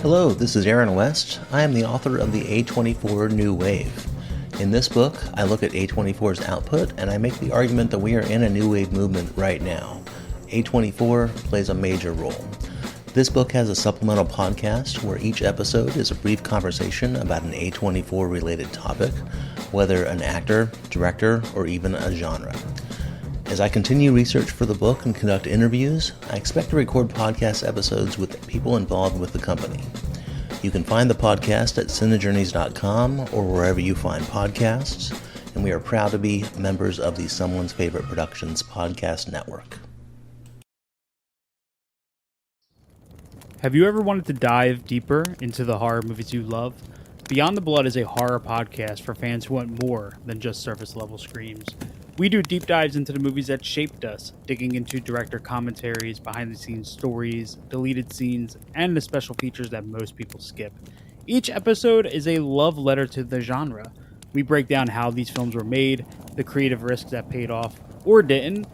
Hello, this is Aaron West. I am the author of the A24 New Wave. In this book, I look at A24's output and I make the argument that we are in a new wave movement right now. A24 plays a major role. This book has a supplemental podcast where each episode is a brief conversation about an A24 related topic, whether an actor, director, or even a genre. As I continue research for the book and conduct interviews, I expect to record podcast episodes with people involved with the company. You can find the podcast at cinejourneys.com or wherever you find podcasts, and we are proud to be members of the Someone's Favorite Productions podcast network. Have you ever wanted to dive deeper into the horror movies you love? Beyond the Blood is a horror podcast for fans who want more than just surface-level screams. We do deep dives into the movies that shaped us, digging into director commentaries, behind-the-scenes stories, deleted scenes, and the special features that most people skip. Each episode is a love letter to the genre. We break down how these films were made, the creative risks that paid off or didn't,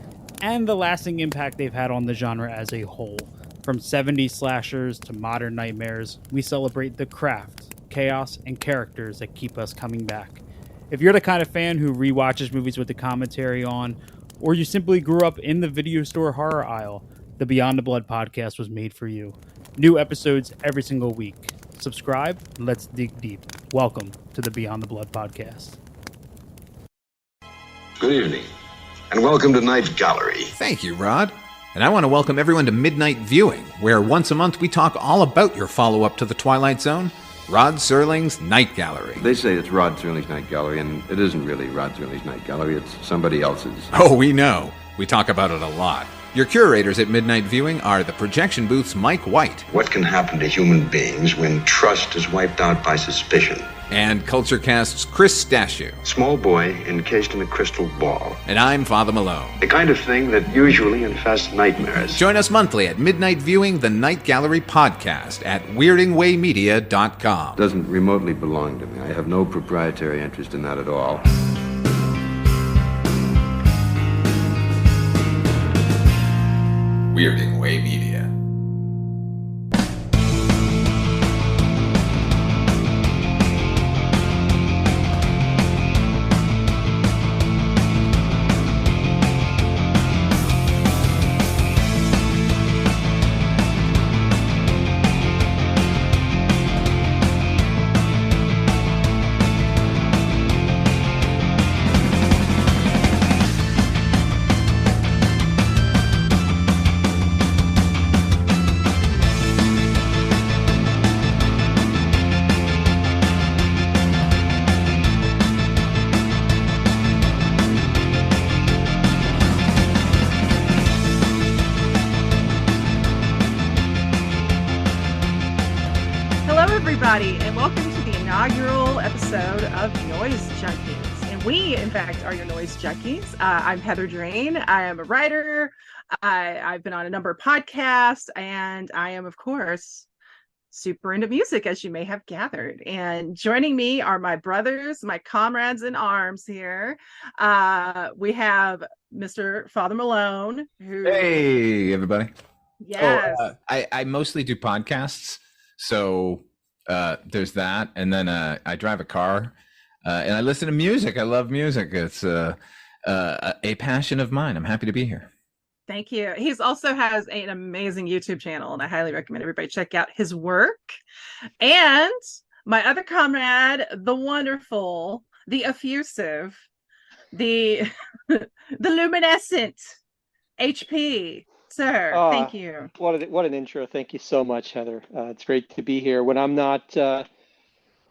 and the lasting impact they've had on the genre as a whole. From 70s slashers to modern nightmares, we celebrate the craft, chaos, and characters that keep us coming back. If you're the kind of fan who rewatches movies with the commentary on, or you simply grew up in the video store horror aisle, the Beyond the Blood podcast was made for you. New episodes every single week. Subscribe, and let's dig deep. Welcome to the Beyond the Blood podcast. Good evening, and welcome to Night Gallery. Thank you, Rod. And I want to welcome everyone to Midnight Viewing, where once a month we talk all about your follow-up to The Twilight Zone, Rod Serling's Night Gallery. They say it's Rod Serling's Night Gallery, and it isn't really Rod Serling's Night Gallery, it's somebody else's. Oh, we know. We talk about it a lot. Your curators at Midnight Viewing are the Projection Booth's Mike White. What can happen to human beings when trust is wiped out by suspicion? And CultureCast's Chris Stashew. Small boy encased in a crystal ball. And I'm Father Malone. The kind of thing that usually infests nightmares. Join us monthly at Midnight Viewing, the Night Gallery podcast at weirdingwaymedia.com. Doesn't remotely belong to me. I have no proprietary interest in that at all. Weirding Way Media. And welcome to the inaugural episode of Noise Junkies. And we, in fact, are your Noise Junkies. I'm Heather Drain. I am a writer. I've been on a number of podcasts, and I am, of course, super into music, as you may have gathered. And joining me are my brothers, my comrades in arms here. We have Mr. Father Malone. Hey, everybody. Yes. I mostly do podcasts, so... there's that, and then I drive a car, and I listen to music. I love music. It's a passion of mine. I'm happy to be here. Thank you. He's also has an amazing YouTube channel, and I highly recommend everybody check out his work. And my other comrade, the wonderful, the effusive, the the luminescent HP. Sir, thank you. What an intro! Thank you so much, Heather. It's great to be here. When I'm not 9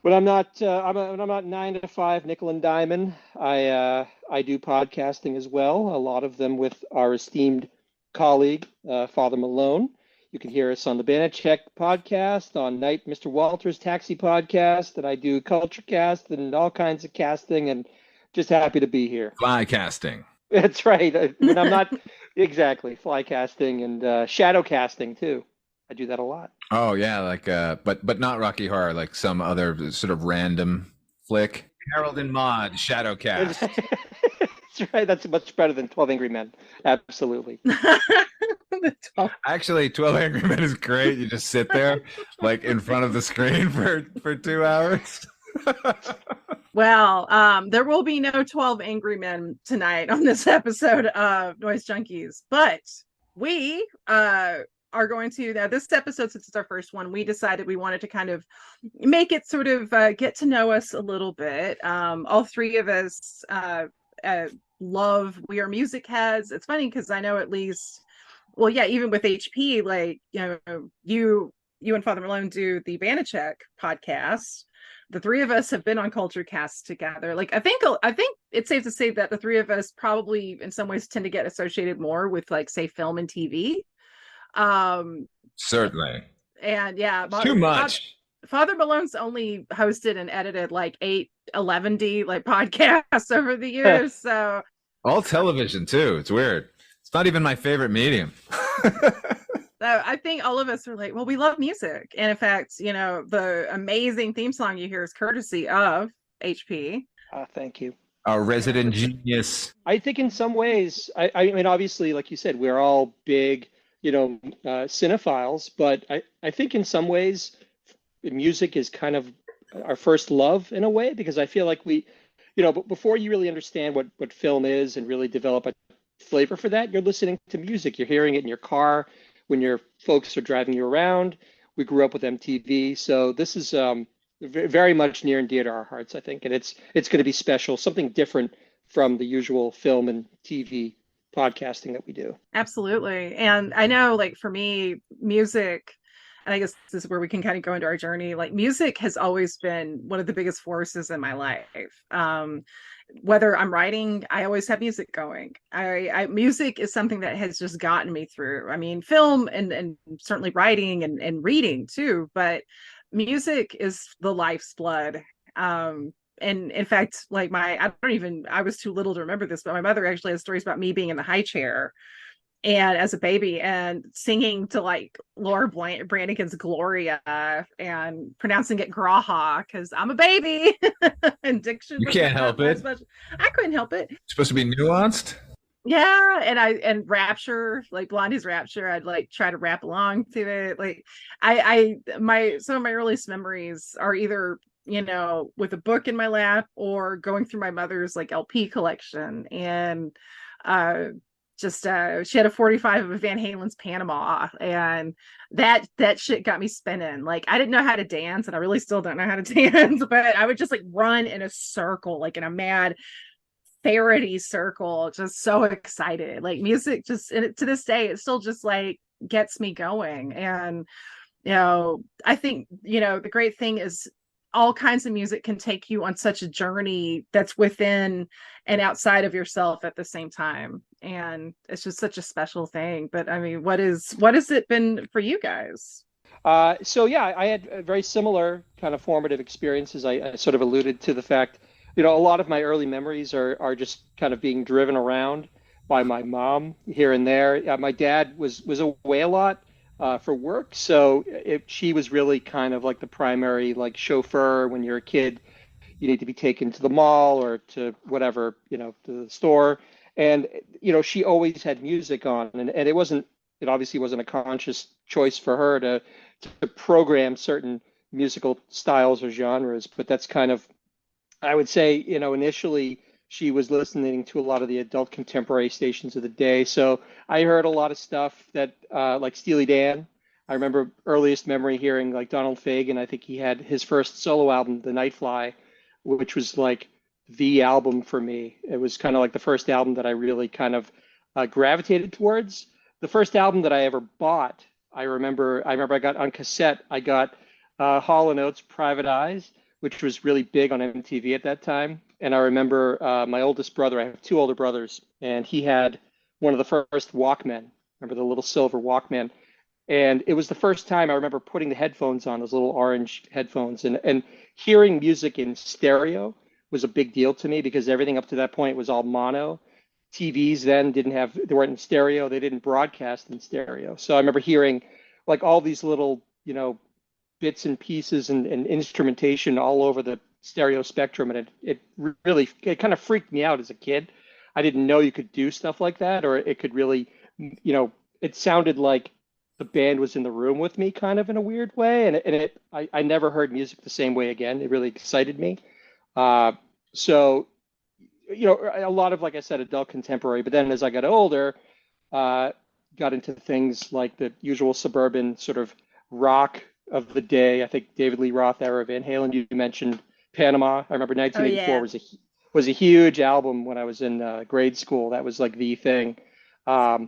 to 5 nickel and diamond, I do podcasting as well. A lot of them with our esteemed colleague Father Malone. You can hear us on the Banachek podcast, on Night Mr. Walter's Taxi podcast, and I do CultureCast and all kinds of casting. And just happy to be here. Fly casting. That's right. When I'm not. Exactly, fly casting and shadow casting too. I do that a lot. Oh yeah, like but not Rocky Horror, like some other sort of random flick. Harold and Maude shadow cast. That's right. That's much better than 12 Angry Men. Absolutely. The 12. Actually, 12 Angry Men is great. You just sit there like in front of the screen for 2 hours. Well, there will be no 12 Angry Men tonight on this episode of Noise Junkies, but we are going to, now this episode, since it's our first one, we decided we wanted to kind of make it sort of get to know us a little bit. All three of us we are music heads. It's funny because I know at least, well, yeah, even with HP, like, you and Father Malone do the Vanacek podcast. The three of us have been on Culture Cast together. Like, I think it's safe to say that the three of us probably in some ways tend to get associated more with, like, say, film and TV. Certainly. And yeah, Too much. Father Malone's only hosted and edited like 11D like podcasts over the years. So all television too. It's weird. It's not even my favorite medium. I think all of us are like, well, we love music. And in fact, the amazing theme song you hear is courtesy of HP. Thank you. Our resident genius. I think in some ways, I mean, obviously, like you said, we're all big, cinephiles, but I think in some ways, music is kind of our first love in a way, because I feel like we, but before you really understand what film is and really develop a flavor for that, you're listening to music. You're hearing it in your car when your folks are driving you around. We grew up with MTV, so this is very much near and dear to our hearts, I think, and it's going to be special, something different from the usual film and TV podcasting that we do. Absolutely. And I know, like, for me, music, and I guess this is where we can kind of go into our journey, like, music has always been one of the biggest forces in my life. Whether I'm writing, I always have music going. Music is something that has just gotten me through. I mean, film and certainly writing and reading too, but music is the life's blood. And in fact, like, I was too little to remember this, but my mother actually has stories about me being in the high chair and as a baby and singing to, like, Laura Branigan's Gloria and pronouncing it Graha because I'm a baby. And diction. You can't help it. I couldn't help it. It's supposed to be nuanced. Yeah, and Rapture, like Blondie's Rapture, I'd like try to rap along to it. Like, some of my earliest memories are either, with a book in my lap or going through my mother's, like, LP collection, and she had a 45 of Van Halen's Panama, and that shit got me spinning. Like, I didn't know how to dance, and I really still don't know how to dance, but I would just, like, run in a circle, like in a mad Faraday circle, just so excited. Like, music just, and to this day, it still just, like, gets me going. And I think the great thing is all kinds of music can take you on such a journey that's within and outside of yourself at the same time, and it's just such a special thing. But I mean, what has it been for you guys? So yeah, I had a very similar kind of formative experiences. I sort of alluded to the fact, a lot of my early memories are just kind of being driven around by my mom here and there. My dad was away a lot for work, so she was really kind of like the primary, like, chauffeur. When you're a kid, you need to be taken to the mall or to whatever, to the store, and she always had music on, and it obviously wasn't a conscious choice for her to program certain musical styles or genres, but that's kind of, I would say, initially she was listening to a lot of the adult contemporary stations of the day. So I heard a lot of stuff that, like Steely Dan. I remember earliest memory hearing, like, Donald Fagen. I think he had his first solo album, The Nightfly, which was like the album for me. It was kind of like the first album that I really kind of gravitated towards. The first album that I ever bought, I remember I got on cassette. I got Hall & Oates' Private Eyes, which was really big on MTV at that time. And I remember my oldest brother, I have two older brothers, and he had one of the first Walkmen. Remember the little silver Walkman? And it was the first time I remember putting the headphones on, those little orange headphones, and hearing music in stereo was a big deal to me, because everything up to that point was all mono. TVs then they weren't in stereo. They didn't broadcast in stereo. So I remember hearing, like, all these little, bits and pieces and instrumentation all over the stereo spectrum, and it really kind of freaked me out as a kid. I didn't know you could do stuff like that, or it could really it sounded like the band was in the room with me, kind of in a weird way. I never heard music the same way again. It really excited me. So, a lot of, like I said, adult contemporary. But then as I got older, got into things like the usual suburban sort of rock of the day. I think David Lee Roth era, Van Halen. You mentioned Panama. I remember 1984 was a huge album when I was in grade school. That was like the thing. I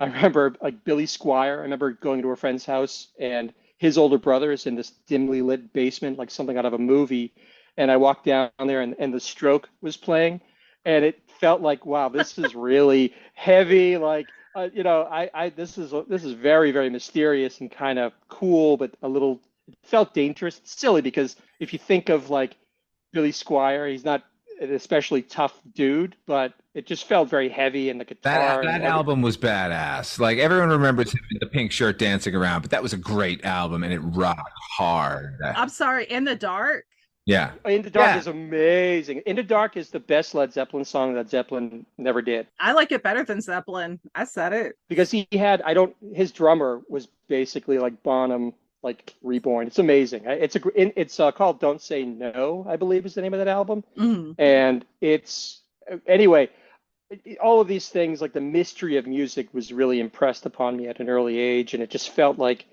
remember like Billy Squier. I remember going to a friend's house and his older brother is in this dimly lit basement, like something out of a movie. And I walked down there and The Stroke was playing, and it felt like, wow, this is really heavy. Like, this is very, very mysterious and kind of cool, but it felt dangerous. It's silly because if you think of like Billy Squier, he's not an especially tough dude, but it just felt very heavy, and the guitar. That album was badass. Like, everyone remembers him in the pink shirt dancing around, but that was a great album and it rocked hard. I'm sorry, In the Dark. Yeah. In the Dark is amazing. In the Dark is the best Led Zeppelin song that Zeppelin never did. I like it better than Zeppelin. I said it. Because his drummer was basically like Bonham, like reborn. It's amazing. It's called Don't Say No, I believe is the name of that album. Mm-hmm. And anyway, all of these things, like the mystery of music was really impressed upon me at an early age. And it just felt like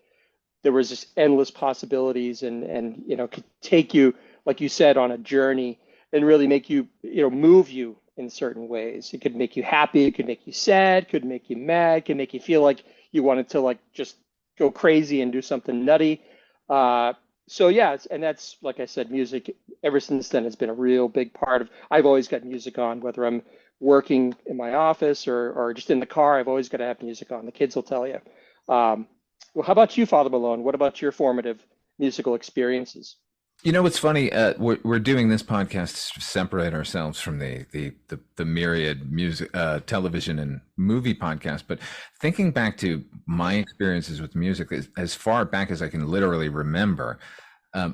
there was just endless possibilities and could take you, like you said, on a journey and really make you, move you in certain ways. It could make you happy. It could make you sad. Could make you mad. Could make you feel like you wanted to like just go crazy and do something nutty. So yeah, and that's, like I said, music ever since then has been a real big part of. I've always got music on, whether I'm working in my office or just in the car. I've always got to have music on. The kids will tell you. Well, how about you, Father Malone? What about your formative musical experiences? What's funny? We're doing this podcast to separate ourselves from the myriad music, television, and movie podcast. But thinking back to my experiences with music, as far back as I can literally remember,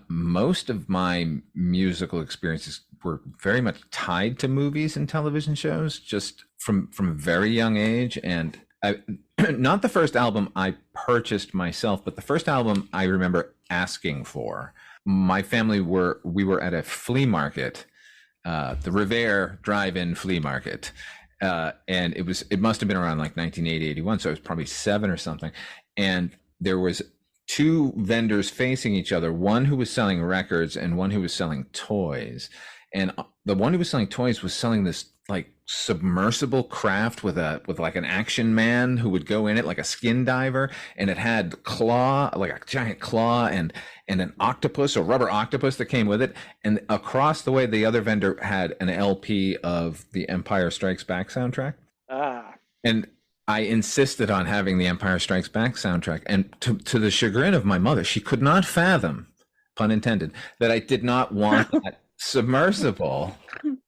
most of my musical experiences were very much tied to movies and television shows, just from a very young age. And not the first album I purchased myself, but the first album I remember asking for. My family we were at a flea market, the Revere Drive-In Flea Market, and it must have been around like 1980, 81, so I was probably 7 or something. And there was 2 vendors facing each other, one who was selling records and one who was selling toys. And the one who was selling toys was selling this like submersible craft with like an action man who would go in it like a skin diver, and it had like a giant claw and an octopus, a rubber octopus that came with it. And across the way, the other vendor had an LP of the Empire Strikes Back soundtrack. And I insisted on having the Empire Strikes Back soundtrack, and to the chagrin of my mother, she could not fathom, pun intended, that I did not want that submersible.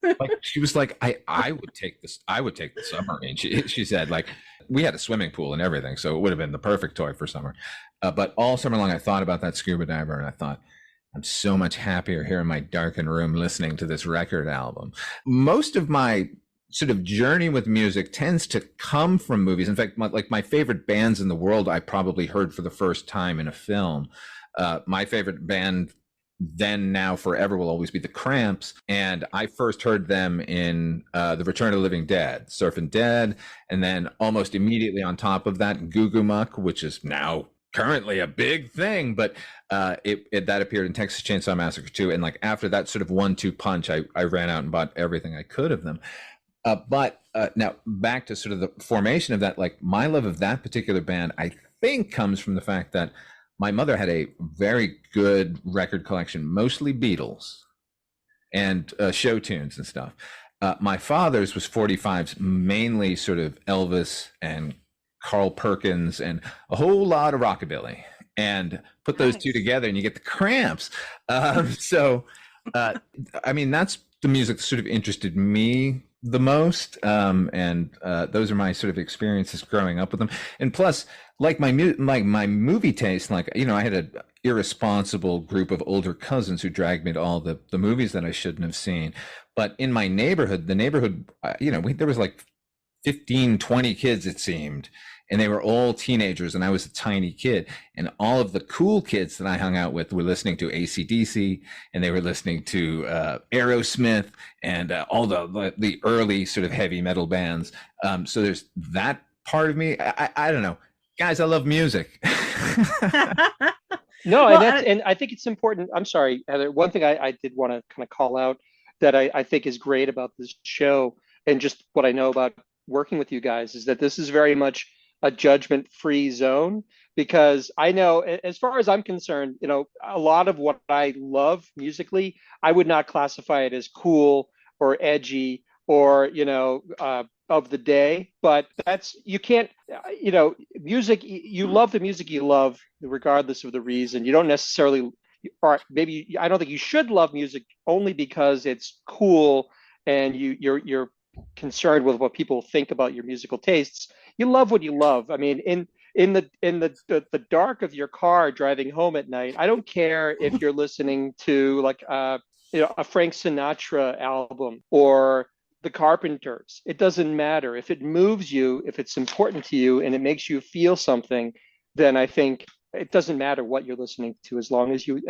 Like, she was like, I would take the submarine. She said, like, we had a swimming pool and everything, so it would have been the perfect toy for summer. But all summer long, I thought about that scuba diver, and I thought, I'm so much happier here in my darkened room listening to this record album. Most of my sort of journey with music tends to come from movies. In fact, my favorite bands in the world, I probably heard for the first time in a film. My favorite band then, now, forever will always be the Cramps, and I first heard them in The Return of the Living Dead, Surfing Dead, and then almost immediately on top of that, Goo Goo Muck, which is now currently a big thing, but that appeared in Texas Chainsaw Massacre 2, and like after that sort of 1-2 punch, I ran out and bought everything I could of them. But now back to sort of the formation of that, like my love of that particular band, I think comes from the fact that my mother had a very good record collection, mostly Beatles and show tunes and stuff. My father's was 45s, mainly sort of Elvis and Carl Perkins and a whole lot of rockabilly. And put those two together and you get the Cramps. I mean, that's the music that sort of interested me the most. Those are my sort of experiences growing up with them. And plus, like my movie taste, like, I had an irresponsible group of older cousins who dragged me to all the movies that I shouldn't have seen. But in my neighborhood, there was like 15, 20 kids, it seemed. and they were all teenagers, and I was a tiny kid, and all of the cool kids that I hung out with were listening to AC/DC, and they were listening to Aerosmith and all the early sort of heavy metal bands. So there's that part of me. I don't know, guys. I love music. No, Well, and I think it's important. I'm sorry, Heather. One thing I did want to kind of call out that I think is great about this show, and just what I know about working with you guys, is that this is very much a judgment-free zone, because I know, as far as I'm concerned, a lot of what I love musically, I would not classify it as cool or edgy or of the day. But you can't, music, you love the music you love regardless of the reason. You don't necessarily, or maybe I don't think you should love music only because it's cool and you're concerned with what people think about your musical tastes. You love what you love. I mean, in the dark of your car driving home at night, I don't care if you're listening to like a Frank Sinatra album or the Carpenters. It doesn't matter. If it moves you, if it's important to you and it makes you feel something, then I think it doesn't matter what you're listening to, as long as you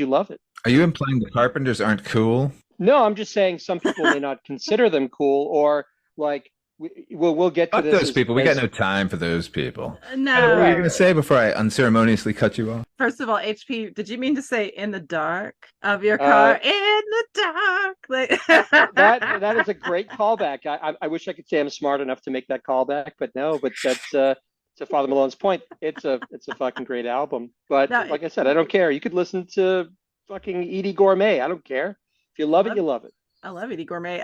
love it. Are you implying the Carpenters aren't cool? No, I'm just saying some people may not consider them cool, or like we'll get to Fuck this. those people. We got no time for those people. No. What were you going to say before I unceremoniously cut you off? First of all, HP, did you mean to say in the dark of your car? In the dark. Like... that is a great callback. I wish I could say I'm smart enough to make that callback, but no. But that's to Father Malone's point. It's a fucking great album. But No, like I said, I don't care. You could listen to fucking Edie Gourmet. I don't care. If you love it, you love it. I love Eddie Gourmet.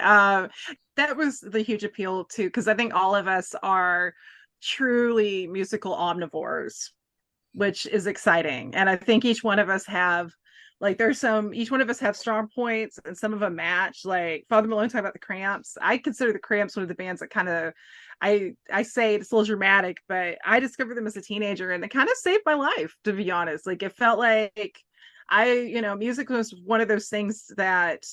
That was the huge appeal too, because I think all of us are truly musical omnivores, which is exciting. And I think each one of us have, like, each one of us have strong points, and some of them match. Like Father Malone talked about the Cramps. I consider the Cramps one of the bands that kind of, I say it's a little dramatic, but I discovered them as a teenager, and they kind of saved my life, to be honest. Like, it felt like music was one of those things that,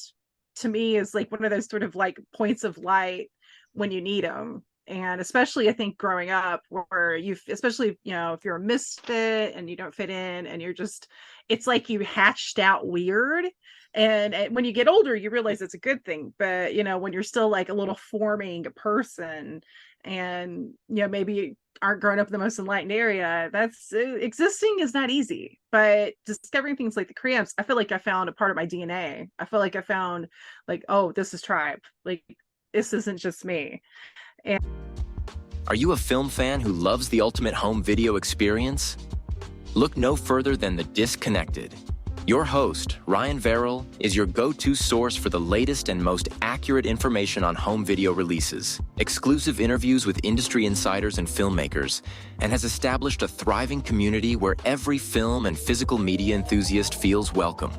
to me, is like one of those sort of like points of light when you need them. And especially, I think, growing up, where especially if you're a misfit and you don't fit in, and it's like you hatched out weird. And when you get older, you realize it's a good thing. But when you're still like a little forming person, and maybe aren't growing up in the most enlightened area, existing is not easy. But discovering things like the Cramps, I feel like I found a part of my DNA. I feel like I found, like, oh, this is tribe. Like, this isn't just me. And are you a film fan who loves the ultimate home video experience? Look no further than The Disconnected. Your host, Ryan Verrill, is your go-to source for the latest and most accurate information on home video releases, exclusive interviews with industry insiders and filmmakers, and has established a thriving community where every film and physical media enthusiast feels welcome.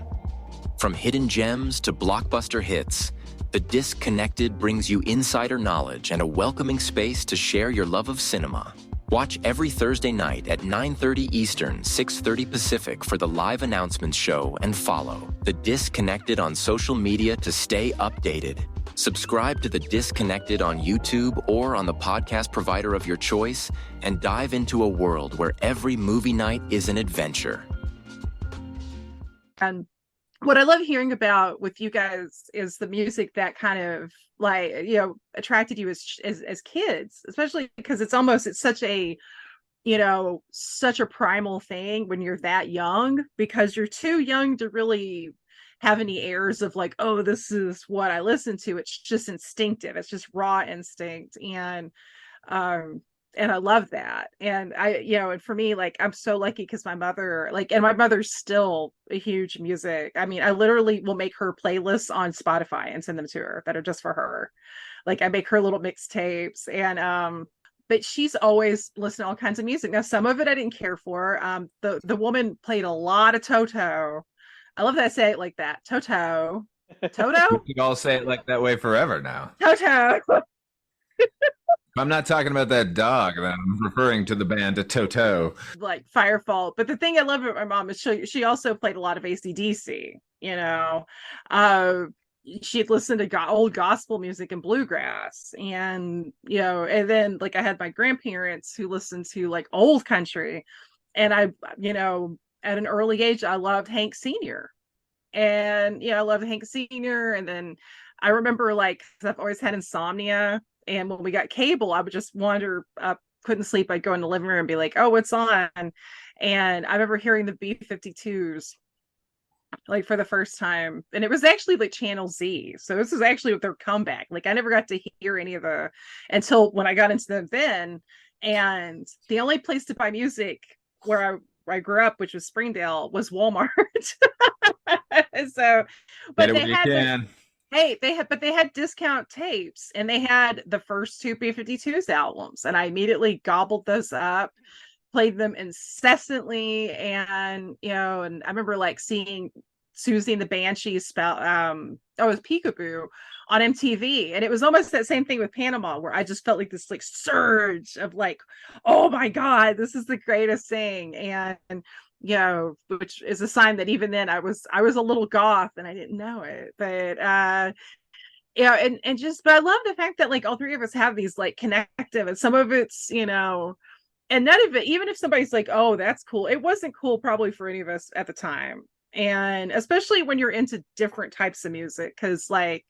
From hidden gems to blockbuster hits, The Disconnected brings you insider knowledge and a welcoming space to share your love of cinema. Watch every Thursday night at 9:30 Eastern, 6:30 Pacific for the live announcements show, and follow The Disconnected on social media to stay updated. Subscribe to The Disconnected on YouTube or on the podcast provider of your choice, and dive into a world where every movie night is an adventure. And what I love hearing about with you guys is the music that kind of like, attracted you as kids, especially because it's such a, such a primal thing when you're that young, because you're too young to really have any airs of like, oh, this is what I listen to. It's just instinctive. It's just raw instinct. And I love that. And and for me, like, I'm so lucky because my mother, and my mother's still a huge music. I mean, I literally will make her playlists on Spotify and send them to her that are just for her. Like, I make her little mixtapes, and but she's always listened to all kinds of music. Now, some of it I didn't care for. The woman played a lot of Toto. I love that I say it like that. Toto. You could all say it like that way forever now. Toto. I'm not talking about that dog, then I'm referring to the band to Toto. Like Firefall. But the thing I love about my mom is she also played a lot of AC/DC, she'd listen to old gospel music and bluegrass, and and then like I had my grandparents who listened to like old country, and I at an early age I loved Hank Sr. And I loved Hank Sr. And then I remember, like, 'cause I've always had insomnia, and when we got cable I would just wander up, couldn't sleep, I'd go in the living room and be like, oh, what's on? And I remember hearing the B-52s like for the first time, and it was actually like Channel Z, so this was actually their comeback. Like I never got to hear any of the until when I got into them then. And the only place to buy music where I grew up, which was Springdale, was Walmart. So but they had they had discount tapes, and they had the first two B-52s albums, and I immediately gobbled those up, played them incessantly. And and I remember like seeing Susie and the Banshees spell it was Peekaboo on MTV, and it was almost that same thing with Panama, where I just felt like this like surge of like, oh my god, this is the greatest thing. And which is a sign that even then I was a little goth and I didn't know it. But and just, but I love the fact that like all three of us have these like connective, and some of it's and none of it, even if somebody's like, oh, that's cool, it wasn't cool probably for any of us at the time. And especially when you're into different types of music, because like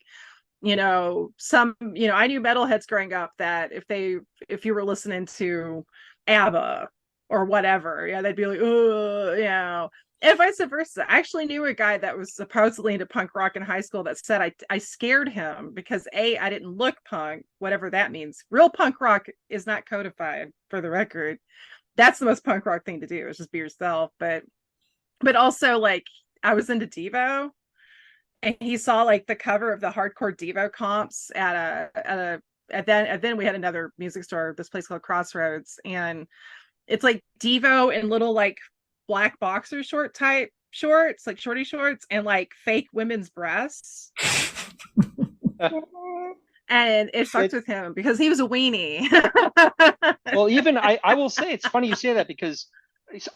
some I knew metalheads growing up that if you were listening to ABBA or whatever, they'd be like, oh, and vice versa. I actually knew a guy that was supposedly into punk rock in high school that said I scared him because I didn't look punk, whatever that means. Real punk rock is not codified, for the record. That's the most punk rock thing to do, is just be yourself. But also, like, I was into Devo, and he saw like the cover of the hardcore Devo comps and then we had another music store, this place called Crossroads, and it's like Devo in little like black boxer short type shorts, like shorty shorts, and like fake women's breasts. And it fucked with him because he was a weenie. Well, even I will say, it's funny you say that, because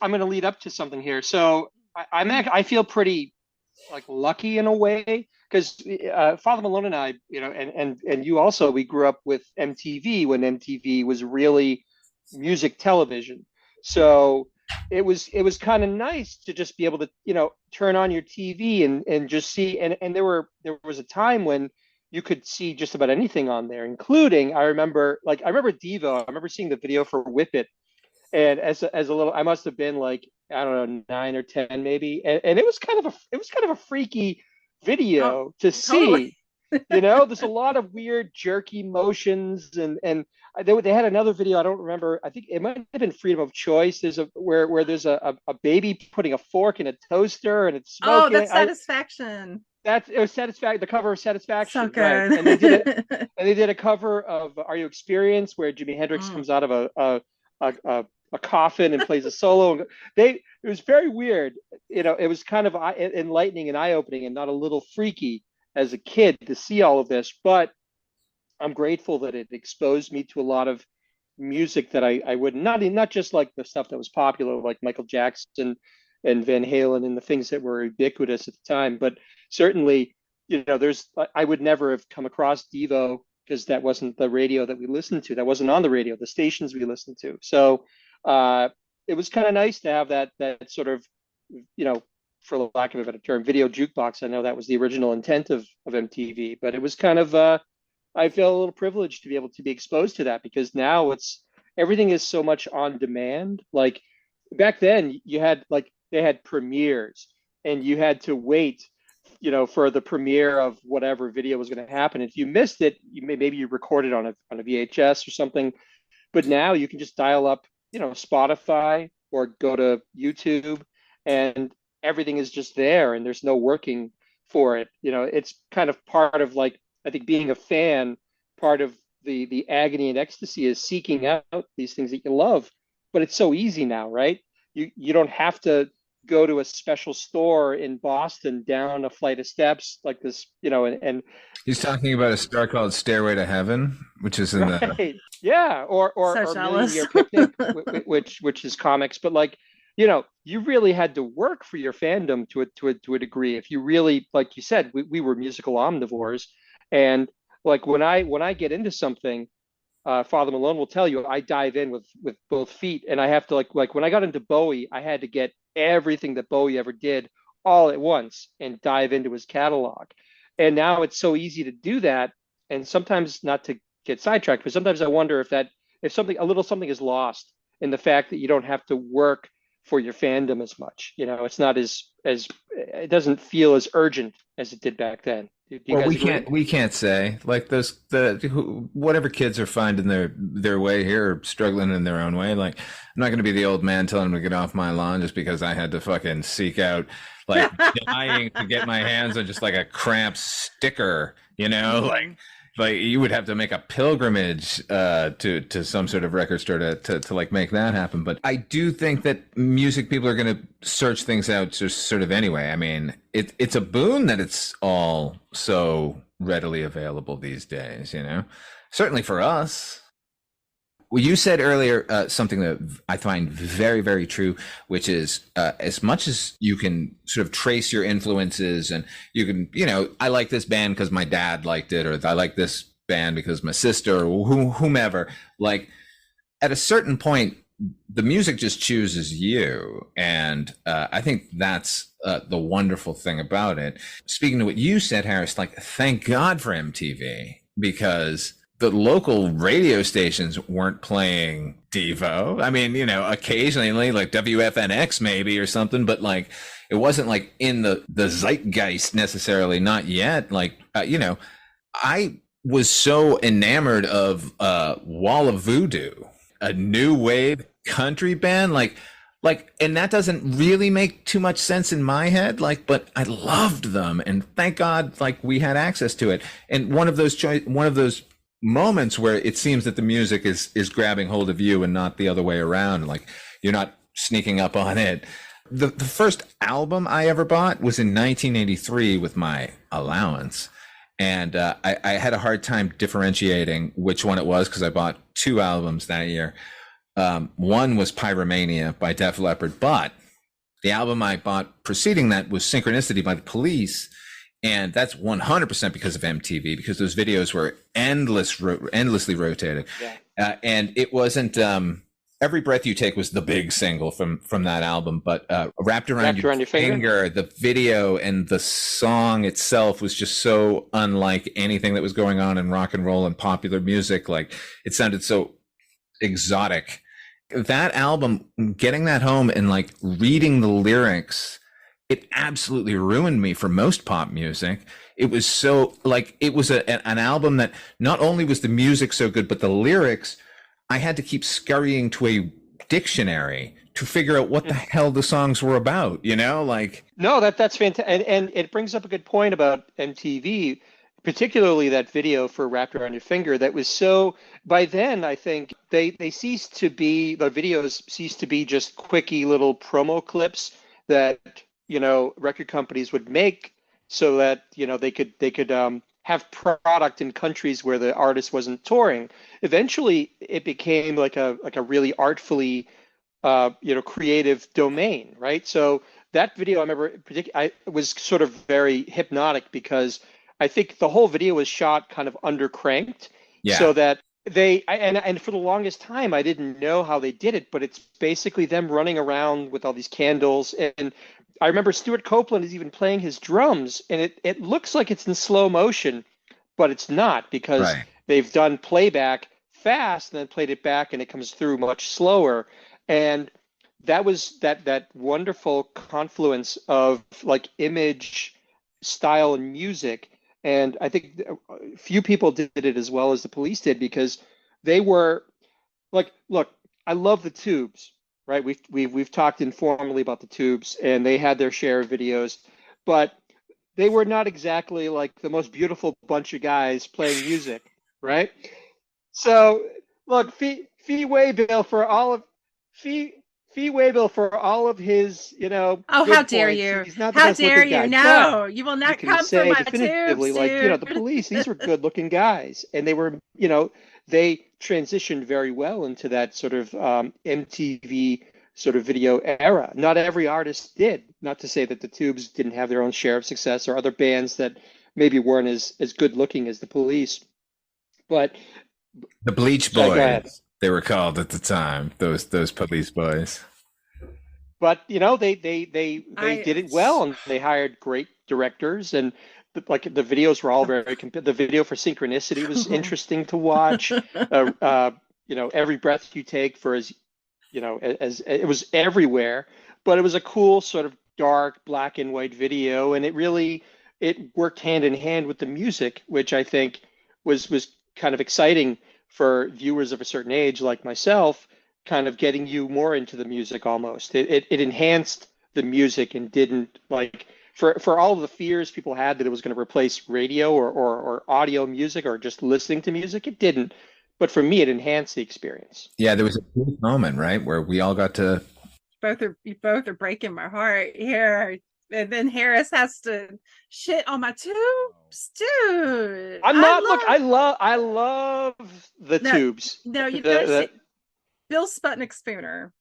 I'm going to lead up to something here. So I feel pretty like lucky in a way, because Father Malone and I, and you also, we grew up with MTV when MTV was really music television. So it was kind of nice to just be able to turn on your TV and just see, and there was a time when you could see just about anything on there, including I remember Devo. I remember seeing the video for Whip It, and as a little, I must have been like, I don't know, 9 or 10 maybe, and it was kind of a freaky video to see. There's a lot of weird jerky motions, and they had another video, I don't remember, I think it might have been Freedom of Choice. There's where there's a baby putting a fork in a toaster and it's smoking. Oh, that's Satisfaction. It was Satisfaction, the cover of Satisfaction. So good. Right? And they did a cover of Are You Experienced, where Jimi Hendrix comes out of a coffin and plays a solo. It was very weird. It was kind of enlightening and eye-opening, and not a little freaky as a kid to see all of this. But I'm grateful that it exposed me to a lot of music that I would not just like the stuff that was popular, like Michael Jackson and Van Halen and the things that were ubiquitous at the time, but certainly, I would never have come across Devo, because that wasn't the radio that we listened to. That wasn't on the radio, the stations we listened to. So it was kind of nice to have that sort of, for lack of a better term, video jukebox. I know that was the original intent of MTV, but it was kind of, I feel a little privileged to be able to be exposed to that, because now everything is so much on demand. Like back then they had premieres, and you had to wait, for the premiere of whatever video was going to happen. If you missed it, maybe you recorded on a VHS or something. But now you can just dial up, Spotify or go to YouTube, and everything is just there, and there's no working for it. It's kind of part of, like, I think being a fan, part of the agony and ecstasy is seeking out these things that you love. But it's so easy now, right? You don't have to go to a special store in Boston down a flight of steps like this, and he's talking about a star called Stairway to Heaven, which is in right. or So Million Year Picnic, which is comics. But like, you really had to work for your fandom to a degree. If you really, like you said, we were musical omnivores, and like when I get into something, Father Malone will tell you, I dive in with both feet, and I have to like when I got into Bowie, I had to get everything that Bowie ever did all at once and dive into his catalog. And now it's so easy to do that, and sometimes not to get sidetracked, but sometimes I wonder if something a little something is lost in the fact that you don't have to work for your fandom as much. It's not as it doesn't feel as urgent as it did back then. Do you Well, guys we agree? can't say like whatever kids are finding their way here, or struggling in their own way. Like, I'm not going to be the old man telling them to get off my lawn just because I had to fucking seek out, like, dying to get my hands on just like a cramped sticker, like you would have to make a pilgrimage to some sort of record store to like make that happen. But I do think that music people are going to search things out just sort of anyway. I mean, it's a boon that it's all so readily available these days, certainly for us. Well, you said earlier something that I find very, very true, which is as much as you can sort of trace your influences, and you can, I like this band because my dad liked it, or I like this band because my sister, or whomever, like at a certain point, the music just chooses you. And I think that's the wonderful thing about it. Speaking to what you said, Harris, like, thank God for MTV, because the local radio stations weren't playing Devo. I mean, occasionally like WFNX maybe or something, but like it wasn't like in the zeitgeist necessarily, not yet. Like, I was so enamored of Wall of Voodoo, a new wave country band, like, and that doesn't really make too much sense in my head, like, but I loved them, and thank God, like, we had access to it. And one of those moments where it seems that the music is grabbing hold of you and not the other way around, like you're not sneaking up on it. The first album I ever bought was in 1983 with my allowance, and I had a hard time differentiating which one it was, because I bought two albums that year. One was Pyromania by Def Leppard, but the album I bought preceding that was Synchronicity by the Police. And that's 100% because of MTV, because those videos were endlessly rotated. Yeah. And it wasn't Every Breath You Take was the big single from that album, but Wrapped Around Your Finger, the video and the song itself was just so unlike anything that was going on in rock and roll and popular music. Like, it sounded so exotic. That album, getting that home and like reading the lyrics, it absolutely ruined me for most pop music. It was so like, it was an album that not only was the music so good, but the lyrics, I had to keep scurrying to a dictionary to figure out what the hell the songs were about, like. No, that's fantastic. And it brings up a good point about MTV, particularly that video for Wrapped Around Your Finger. That was so, by then, I think the videos ceased to be just quickie little promo clips that, record companies would make so that, they could have product in countries where the artist wasn't touring. Eventually, it became like a really artfully, creative domain, right? So that video, I remember, I was sort of very hypnotic, because I think the whole video was shot kind of undercranked, so that and for the longest time, I didn't know how they did it, but it's basically them running around with all these candles. And I remember Stuart Copeland is even playing his drums, and it looks like it's in slow motion, but it's not, because they've done playback fast and then played it back, and it comes through much slower. And that was that wonderful confluence of like image, style, and music. And I think few people did it as well as the Police did, because they were like, look, I love the Tubes, right? We've talked informally about the Tubes, and they had their share of videos, but they were not exactly like the most beautiful bunch of guys playing music, right? So look, Fee Waybill for all of his, Oh, how dare points. you? He's not the How best dare looking you? guy, No, you will you not can come for say my definitively, tubes, like, dude. the Police, these were good looking guys, and they were, they transitioned very well into that sort of MTV sort of video era. Not every artist did. Not to say that the Tubes didn't have their own share of success, or other bands that maybe weren't as good looking as the Police. But The Bleach sorry, go ahead. Boys, they were called at the time. Those Police Boys. But you know, they did it well, and they hired great directors, and like the videos were all very. The video for Synchronicity was interesting to watch. You know, Every Breath You Take, for as you know, as it was everywhere, but it was a cool sort of dark black and white video, and it worked hand in hand with the music, which I think was kind of exciting for viewers of a certain age like myself, kind of getting you more into the music almost. It enhanced the music and didn't, like, for all of the fears people had that it was going to replace radio or audio music or just listening to music, it didn't. But for me, it enhanced the experience. Yeah, there was a brief moment, right, where we all got to. You both are breaking my heart here. And then Harris has to shit on my Tubes, dude. I love the Tubes. No, you know, Bill Sputnik-Spooner,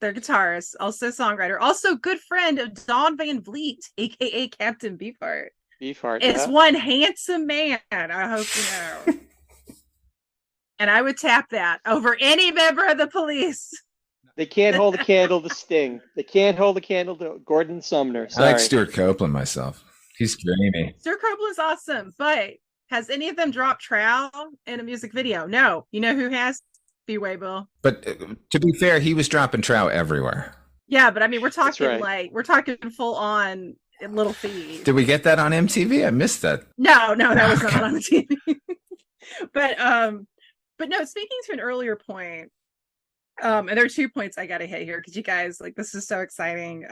their guitarist, also songwriter, also good friend of Don Van Vliet, aka Captain Beefheart. Beefheart is one handsome man. I hope you know. And I would tap that over any member of the Police. They can't hold a candle to Sting. They can't hold a candle to Gordon Sumner. Sorry. I like Stuart Copeland myself. He's dreamy. Stuart Copeland's awesome, but has any of them dropped trowel in a music video? No. You know who has? B-Way Bill. But to be fair, he was dropping trout everywhere. Yeah, but I mean, we're talking right. we're talking full on Little Feet. Did we get that on MTV? I missed that. No, that was not on the TV. But no, speaking to an earlier point, and there are 2 points I gotta hit here because you guys, like, this is so exciting,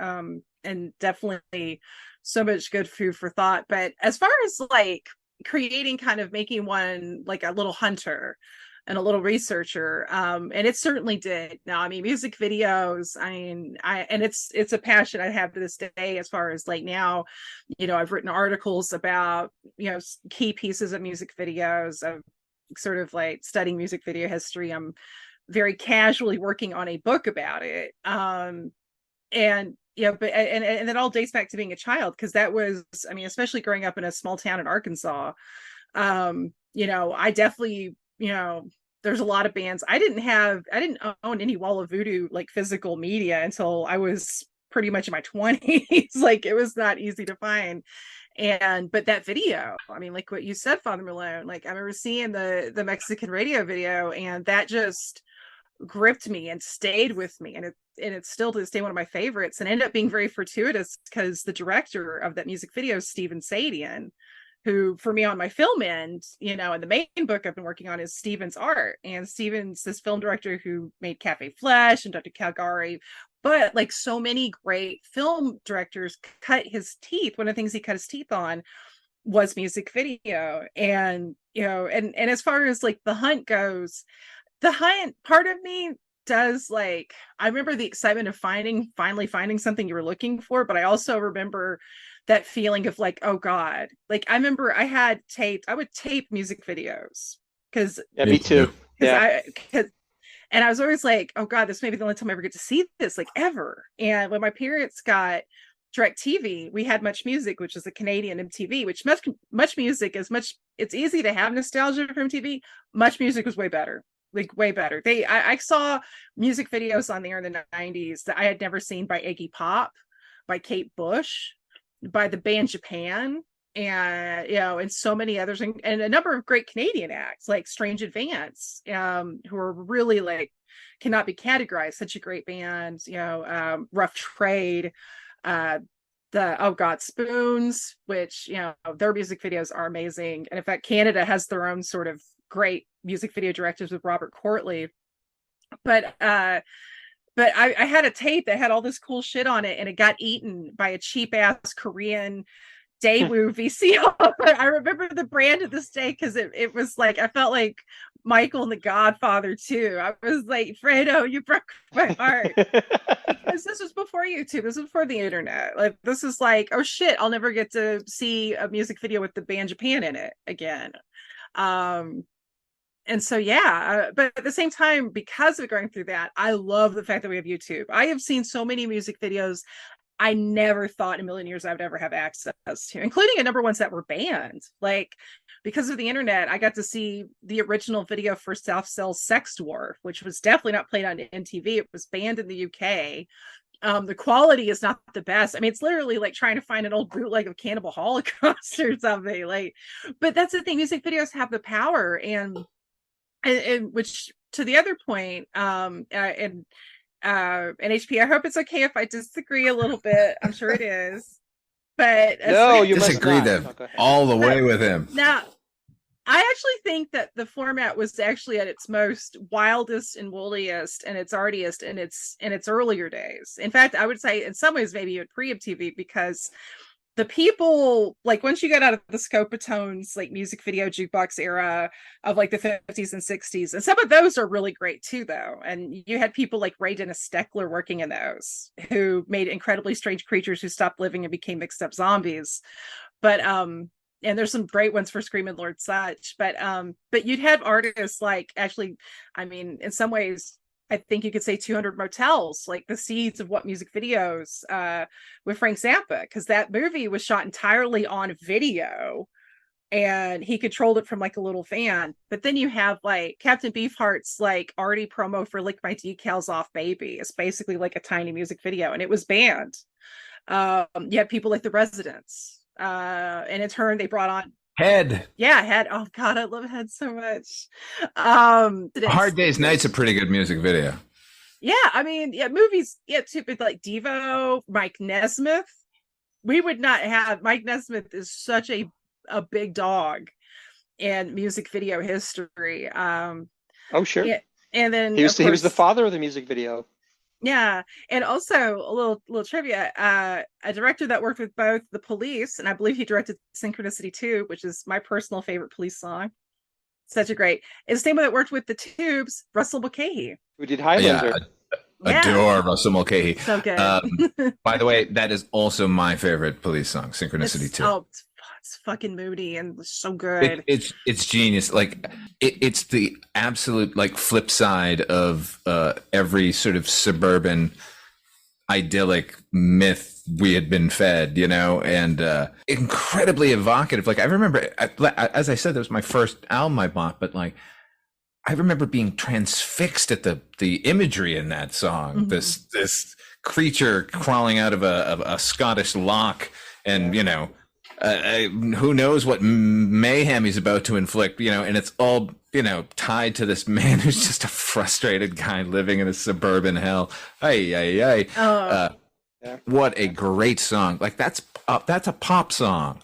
and definitely so much good food for thought. But as far as like creating, kind of making one like a little hunter and a little researcher, and it certainly did. Now, I mean, music videos, and it's a passion I have to this day. As far as like now, you know, I've written articles about, you know, key pieces of music videos, of sort of like studying music video history. I'm very casually working on a book about it, and yeah, but and that all dates back to being a child, because that was, I mean, especially growing up in a small town in Arkansas, you know, I definitely, you know, there's a lot of bands I didn't own any Wall of Voodoo like physical media until I was pretty much in my 20s. Like, it was not easy to find. But that video, I mean, like what you said, Father Malone, like I remember seeing the Mexican radio video, and that just gripped me and stayed with me, and it's still to this day one of my favorites, and ended up being very fortuitous because the director of that music video is Steven Sadian, who for me on my film end, you know, and the main book I've been working on is Steven's art. And Steven's this film director who made Cafe Flesh and Dr. Calgary. But like so many great film directors cut his teeth. One of the things he cut his teeth on was music video. And, you know, and as far as like the hunt goes, the hunt part of me does, like, I remember the excitement of finally finding something you were looking for. But I also remember that feeling of like, oh God, like I remember I would tape music videos because me too. And I was always like, oh God, this may be the only time I ever get to see this, like, ever. And when my parents got DirecTV, we had Much Music, which is a Canadian MTV, which much music is much, it's easy to have nostalgia from MTV. Much Music was way better. Like way better. I saw music videos on there in the 90s that I had never seen by Iggy Pop, by Kate Bush, by the band Japan, and you know, and so many others, and a number of great Canadian acts like Strange Advance, who are really like cannot be categorized, such a great band, you know, Rough Trade, Spoons, which, you know, their music videos are amazing. And in fact, Canada has their own sort of great music video directors with Robert Courtley. But I had a tape that had all this cool shit on it, and it got eaten by a cheap ass Korean Daewoo VCR. I remember the brand to this day because it was like, I felt like Michael and the Godfather too. I was like, Fredo, you broke my heart. Because this was before YouTube. This was before the internet. Like, this is like, oh shit, I'll never get to see a music video with the band Japan in it again. and so yeah, but at the same time, because of going through that, I love the fact that we have YouTube. I have seen so many music videos I never thought in a million years I would ever have access to, including a number ones that were banned. Like, because of the internet, I got to see the original video for South Cell's Sex Dwarf, which was definitely not played on MTV. It was banned in the UK. The quality is not the best. I mean, it's literally like trying to find an old bootleg of Cannibal Holocaust or something. Like, but that's the thing, music videos have the power, and which, to the other point, and HP, I hope it's okay if I disagree a little bit. I'm sure it is. But no, you disagree them all the way with him. Now, I actually think that the format was actually at its most wildest and woolliest and its artiest in its earlier days. In fact, I would say in some ways maybe even pre-MTV, because the people, like, once you get out of the Scopatones, like, music video jukebox era of like the 50s and 60s, and some of those are really great too, though. And you had people like Ray Dennis Steckler working in those, who made incredibly strange creatures who stopped living and became mixed up zombies. But and there's some great ones for Screaming Lord Sutch. But you'd have artists like, actually, I mean, in some ways, I think you could say 200 Motels, like the seeds of what music videos with Frank Zappa, because that movie was shot entirely on video and he controlled it from like a little van. But then you have like Captain Beefheart's like arty promo for Lick My Decals Off Baby. It's basically like a tiny music video, and it was banned. You have people like The Residents, and in turn they brought on Head. Yeah, Head. Oh God, I love Head so much. Hard Day's Night's a pretty good music video. Yeah, I mean, yeah, movies, yeah, too, but like Devo, Mike Nesmith. We would not have Mike Nesmith is such a big dog in music video history. Oh, sure. Yeah, and then he was the father of the music video. Yeah, and also a little trivia. A director that worked with both The Police, and I believe he directed Synchronicity 2, which is my personal favorite Police song. Such a great. It's the same one that worked with The Tubes, Russell Mulcahy, who did Highlander. Adore Russell Mulcahy. So good. By the way, that is also my favorite Police song, Synchronicity 2. Oh, it's fucking moody and so good. It's genius. Like it's the absolute like flip side of every sort of suburban idyllic myth we had been fed, you know, and incredibly evocative. Like I remember, as I said, that was my first album I bought, but like I remember being transfixed at the imagery in that song. Mm-hmm. This creature crawling out of a Scottish loch, and you know. Who knows what mayhem he's about to inflict, you know, and it's all, you know, tied to this man who's just a frustrated guy living in a suburban hell. What a great song. Like that's a pop song.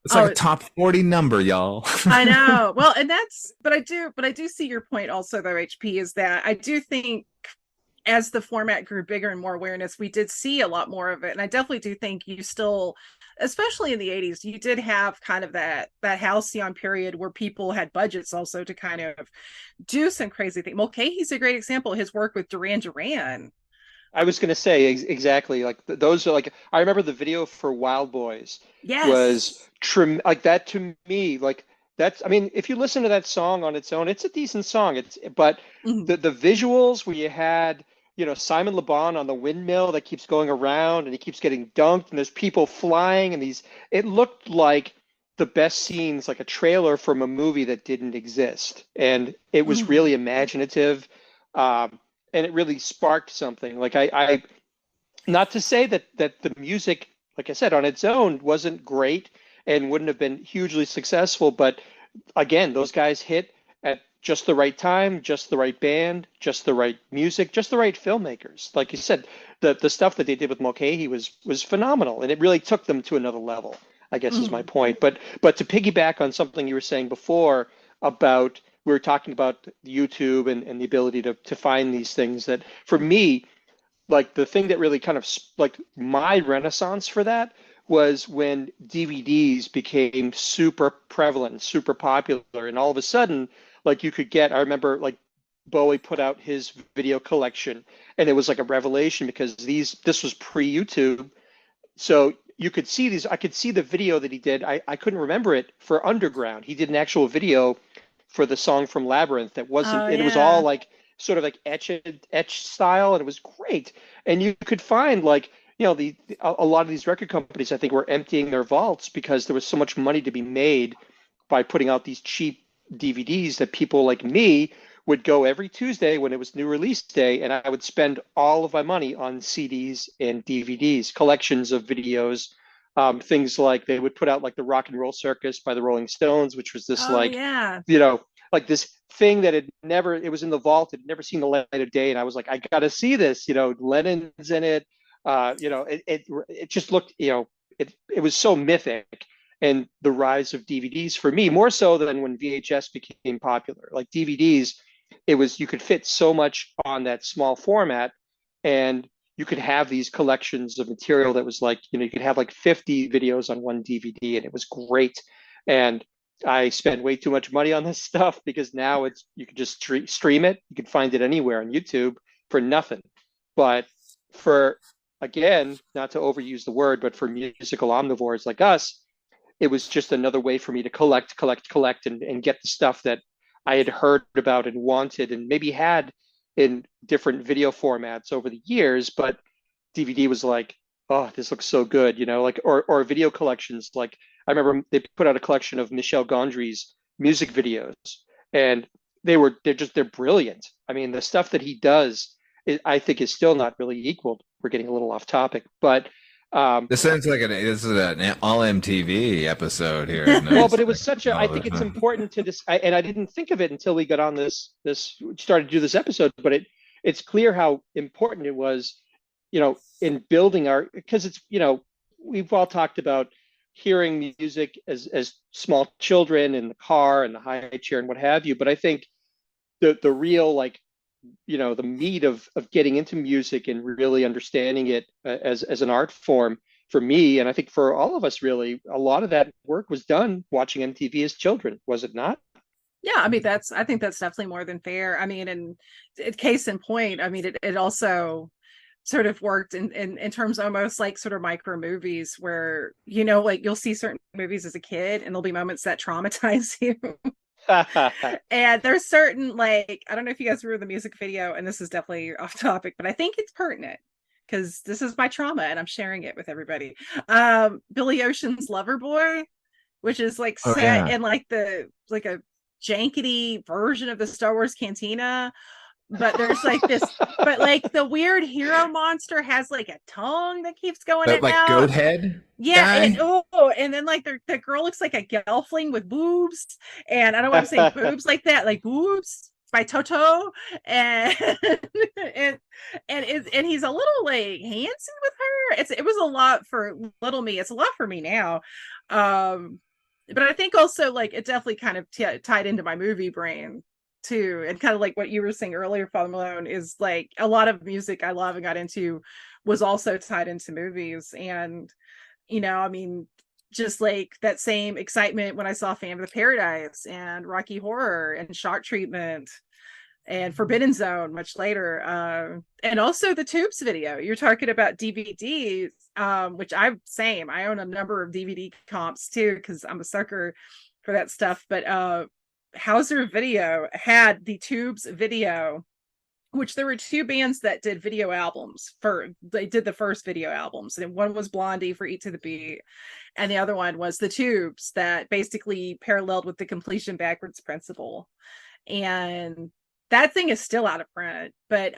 It's like a top 40 number, y'all. I know. Well, and but I do see your point also, though, HP, is that I do think as the format grew bigger and more awareness, we did see a lot more of it. And I definitely do think you still, especially in the 80s, you did have kind of that halcyon period where people had budgets also to kind of do some crazy things. Mulcahy's a great example. His work with Duran Duran. I was going to say exactly, like those are like, I remember the video for Wild Boys was like that to me. Like that's, I mean, if you listen to that song on its own, it's a decent song. But the visuals where you had, you know, Simon Le Bon on the windmill that keeps going around and he keeps getting dunked and there's people flying and it looked like the best scenes, like a trailer from a movie that didn't exist. And it was really imaginative. And it really sparked something. Like I not to say that the music, like I said, on its own wasn't great and wouldn't have been hugely successful. But again, those guys hit at just the right time, just the right band, just the right music, just the right filmmakers. Like you said, the stuff that they did with Mulcahy was phenomenal, and it really took them to another level, I guess is my point. But to piggyback on something you were saying before about, we were talking about YouTube and the ability to find these things, that for me, like the thing that really kind of like my renaissance for that was when DVDs became super prevalent, super popular, and all of a sudden, like you could get, I remember like Bowie put out his video collection, and it was like a revelation because this was pre-YouTube, so you could see these. I could see the video that he did. I couldn't remember it for Underground. He did an actual video for the song from Labyrinth that wasn't, Oh, it was yeah. all like sort of like etch style, and it was great. And you could find like, a lot of these record companies, I think, were emptying their vaults because there was so much money to be made by putting out these cheap DVDs that people like me would go every Tuesday when it was new release day, and I would spend all of my money on CDs and DVDs, collections of videos, things like they would put out like the Rock and Roll Circus by the Rolling Stones, which was this Oh, like, yeah. like this thing that it was in the vault, it had never seen the light of day, and I was like, I got to see this. Lennon's in it. It just looked, it was so mythic. And the rise of DVDs for me, more so than when VHS became popular. Like DVDs, you could fit so much on that small format, and you could have these collections of material that was like, you could have like 50 videos on one DVD, and it was great. And I spend way too much money on this stuff because now you can just stream it. You can find it anywhere on YouTube for nothing. But for, again, not to overuse the word, but for musical omnivores like us, it was just another way for me to collect, and get the stuff that I had heard about and wanted and maybe had in different video formats over the years. But DVD was like, oh, this looks so good, like, or video collections. Like, I remember they put out a collection of Michel Gondry's music videos, and they're brilliant. I mean, the stuff that he does, I think, is still not really equaled. We're getting a little off topic, but This sounds like this is an all MTV episode here. well, but it was such a. I think it's important to this, and I didn't think of it until we got on this started to do this episode. But it's clear how important it was, in building because it's, we've all talked about hearing music as small children in the car and the high chair and what have you. But I think the real, like, the meat of getting into music and really understanding it as an art form for me, and I think for all of us, really, a lot of that work was done watching MTV as children, was it not? Yeah, I mean, I think that's definitely more than fair. I mean, and case in point, I mean, it also sort of worked in terms almost like sort of micro movies where, like you'll see certain movies as a kid and there'll be moments that traumatize you. And there's certain, like, I don't know if you guys remember the music video, and this is definitely off topic, but I think it's pertinent because this is my trauma and I'm sharing it with everybody. Billy Ocean's Loverboy, which is like set in like a jankety version of the Star Wars Cantina. But there's like this, but like the weird hero monster has like a tongue that keeps going in and like out. goat head. Yeah, and then like the girl looks like a gelfling with boobs, and I don't want to say boobs like that, like boobs by Toto, and and he's a little like handsy with her. It was a lot for little me. It's a lot for me now. But I think also like it definitely kind of tied into my movie brain too, and kind of like what you were saying earlier, Father Malone, is like a lot of music I love and got into was also tied into movies. And I mean, just like that same excitement when I saw Phantom of the Paradise and Rocky Horror and Shock Treatment and Forbidden Zone much later, and also the Tubes video. You're talking about DVDs, which I own a number of DVD comps too because I'm a sucker for that stuff. But Hauser Video had the Tubes video, which there were two bands that did video albums. They did the first video albums, and one was Blondie for Eat to the Beat, and the other one was the Tubes that basically paralleled with the Completion Backwards principle. And that thing is still out of print, but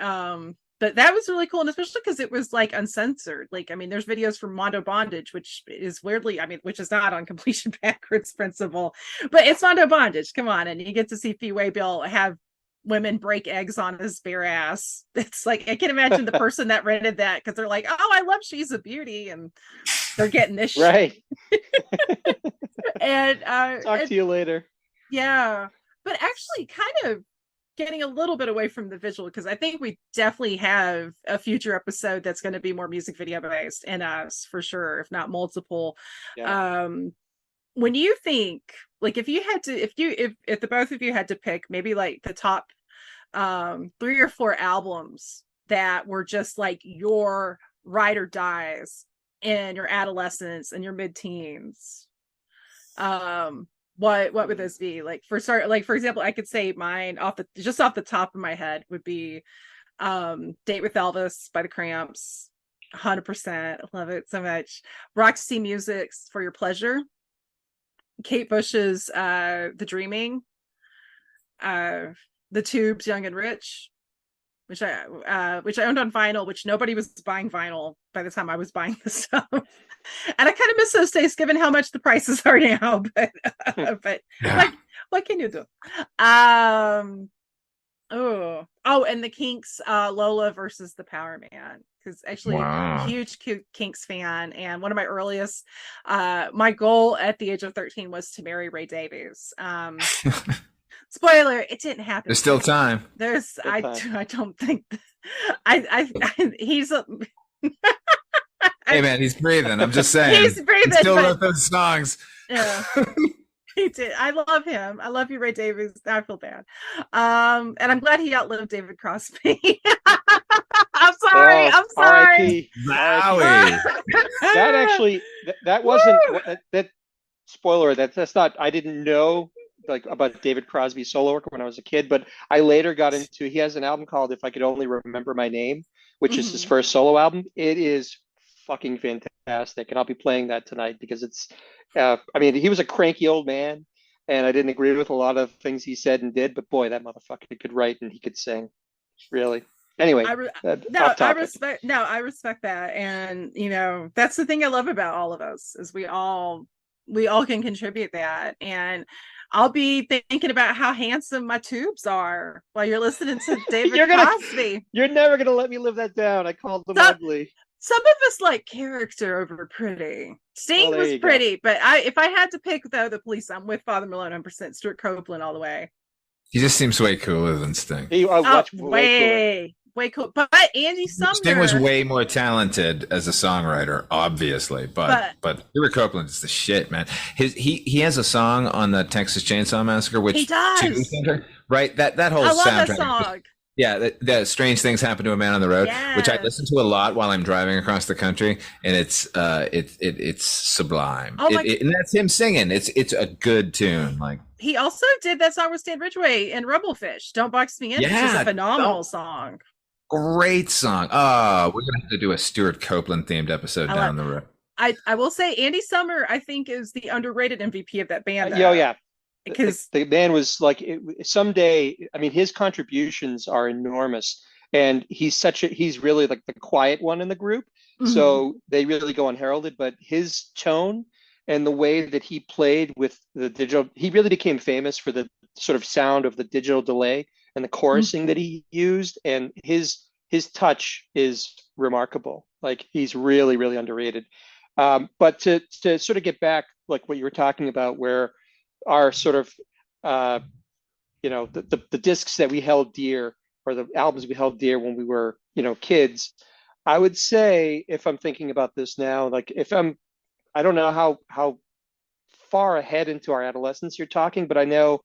that was really cool, and especially because it was like uncensored. Like, I mean, there's videos from Mondo Bondage, which is weirdly, I mean, which is not on Completion Backwards principle, but it's Mondo Bondage. Come on, and you get to see Fee Waybill have women break eggs on his bare ass. It's like I can imagine the person that rented that because they're like, "Oh, I love She's a Beauty," and they're getting this right. And talk to you later. Yeah, but actually, kind of getting a little bit away from the visual, because I think we definitely have a future episode that's going to be more music video based in us for sure, if not multiple. Yeah. When you think, like, if you had to, if the both of you had to pick maybe like the top 3 or 4 albums that were just like your ride or dies in your adolescence and your mid-teens, what would those be? Like for example, I could say mine off the top of my head would be Date with Elvis by the Cramps. 100%. Love it so much. Roxy Music's For Your Pleasure. Kate Bush's The Dreaming. The Tubes, Young and Rich, which I owned on vinyl, which nobody was buying vinyl by the time I was buying this stuff. And I kind of miss those days given how much the prices are now, but like, what can you do? And the Kinks, Lola versus the Power Man, because actually Wow. huge Kinks fan, and one of my earliest my goal at the age of 13 was to marry Ray Davies. Spoiler, it didn't happen. There's still time. I don't think he's a Hey man, he's breathing. I'm just saying. He's breathing. He still wrote those songs. Yeah. He did. I love him. I love you, Ray Davies. I feel bad. And I'm glad he outlived David Crosby. I'm sorry. R.I.P. Wowie. That wasn't that spoiler. That's not. I didn't know like about David Crosby's solo work when I was a kid, but I later got into. He has an album called "If I Could Only Remember My Name," which is his first solo album. It is fucking fantastic, and I'll be playing that tonight because it's. I mean, he was a cranky old man, and I didn't agree with a lot of things he said and did, but boy, that motherfucker could write and he could sing. Really. Anyway, I respect that, and that's the thing I love about all of us is we all can contribute that, and I'll be thinking about how handsome my tubes are while you're listening to David Crosby. You're never gonna let me live that down. I called them ugly. Some of us like character over pretty. Sting was pretty, but if I had to pick the police, I'm with Father Malone 100%. Stuart Copeland all the way. He just seems way cooler than Sting. Way cool. But Andy Sumner. Sting was way more talented as a songwriter, obviously, but Stuart Copeland is the shit, man. He has a song on the Texas Chainsaw Massacre, which he does. Right? That whole I love soundtrack. That song. Yeah, that Strange Things Happen to a Man on the Road, which I listen to a lot while I'm driving across the country, and it's sublime. And that's him singing. It's a good tune. Like he also did that song with Stan Ridgway and Rubblefish. Don't Box Me In. It's just a phenomenal song. Great song. Oh, we're gonna have to do a Stuart Copeland themed episode down the road. I will say Andy Summer, I think, is the underrated MVP of that band. Yeah. Because the man was like someday. I mean, his contributions are enormous, and he's really like the quiet one in the group. So they really go unheralded. But his tone and the way that he played with the digital, he really became famous for the sort of sound of the digital delay and the chorusing that he used. And his touch is remarkable. Like he's really, really underrated. But to sort of get back, like what you were talking about, where our sort of the discs that we held dear, or the albums we held dear when we were kids, I would say, if I'm thinking about this now, like I don't know how far ahead into our adolescence you're talking, but I know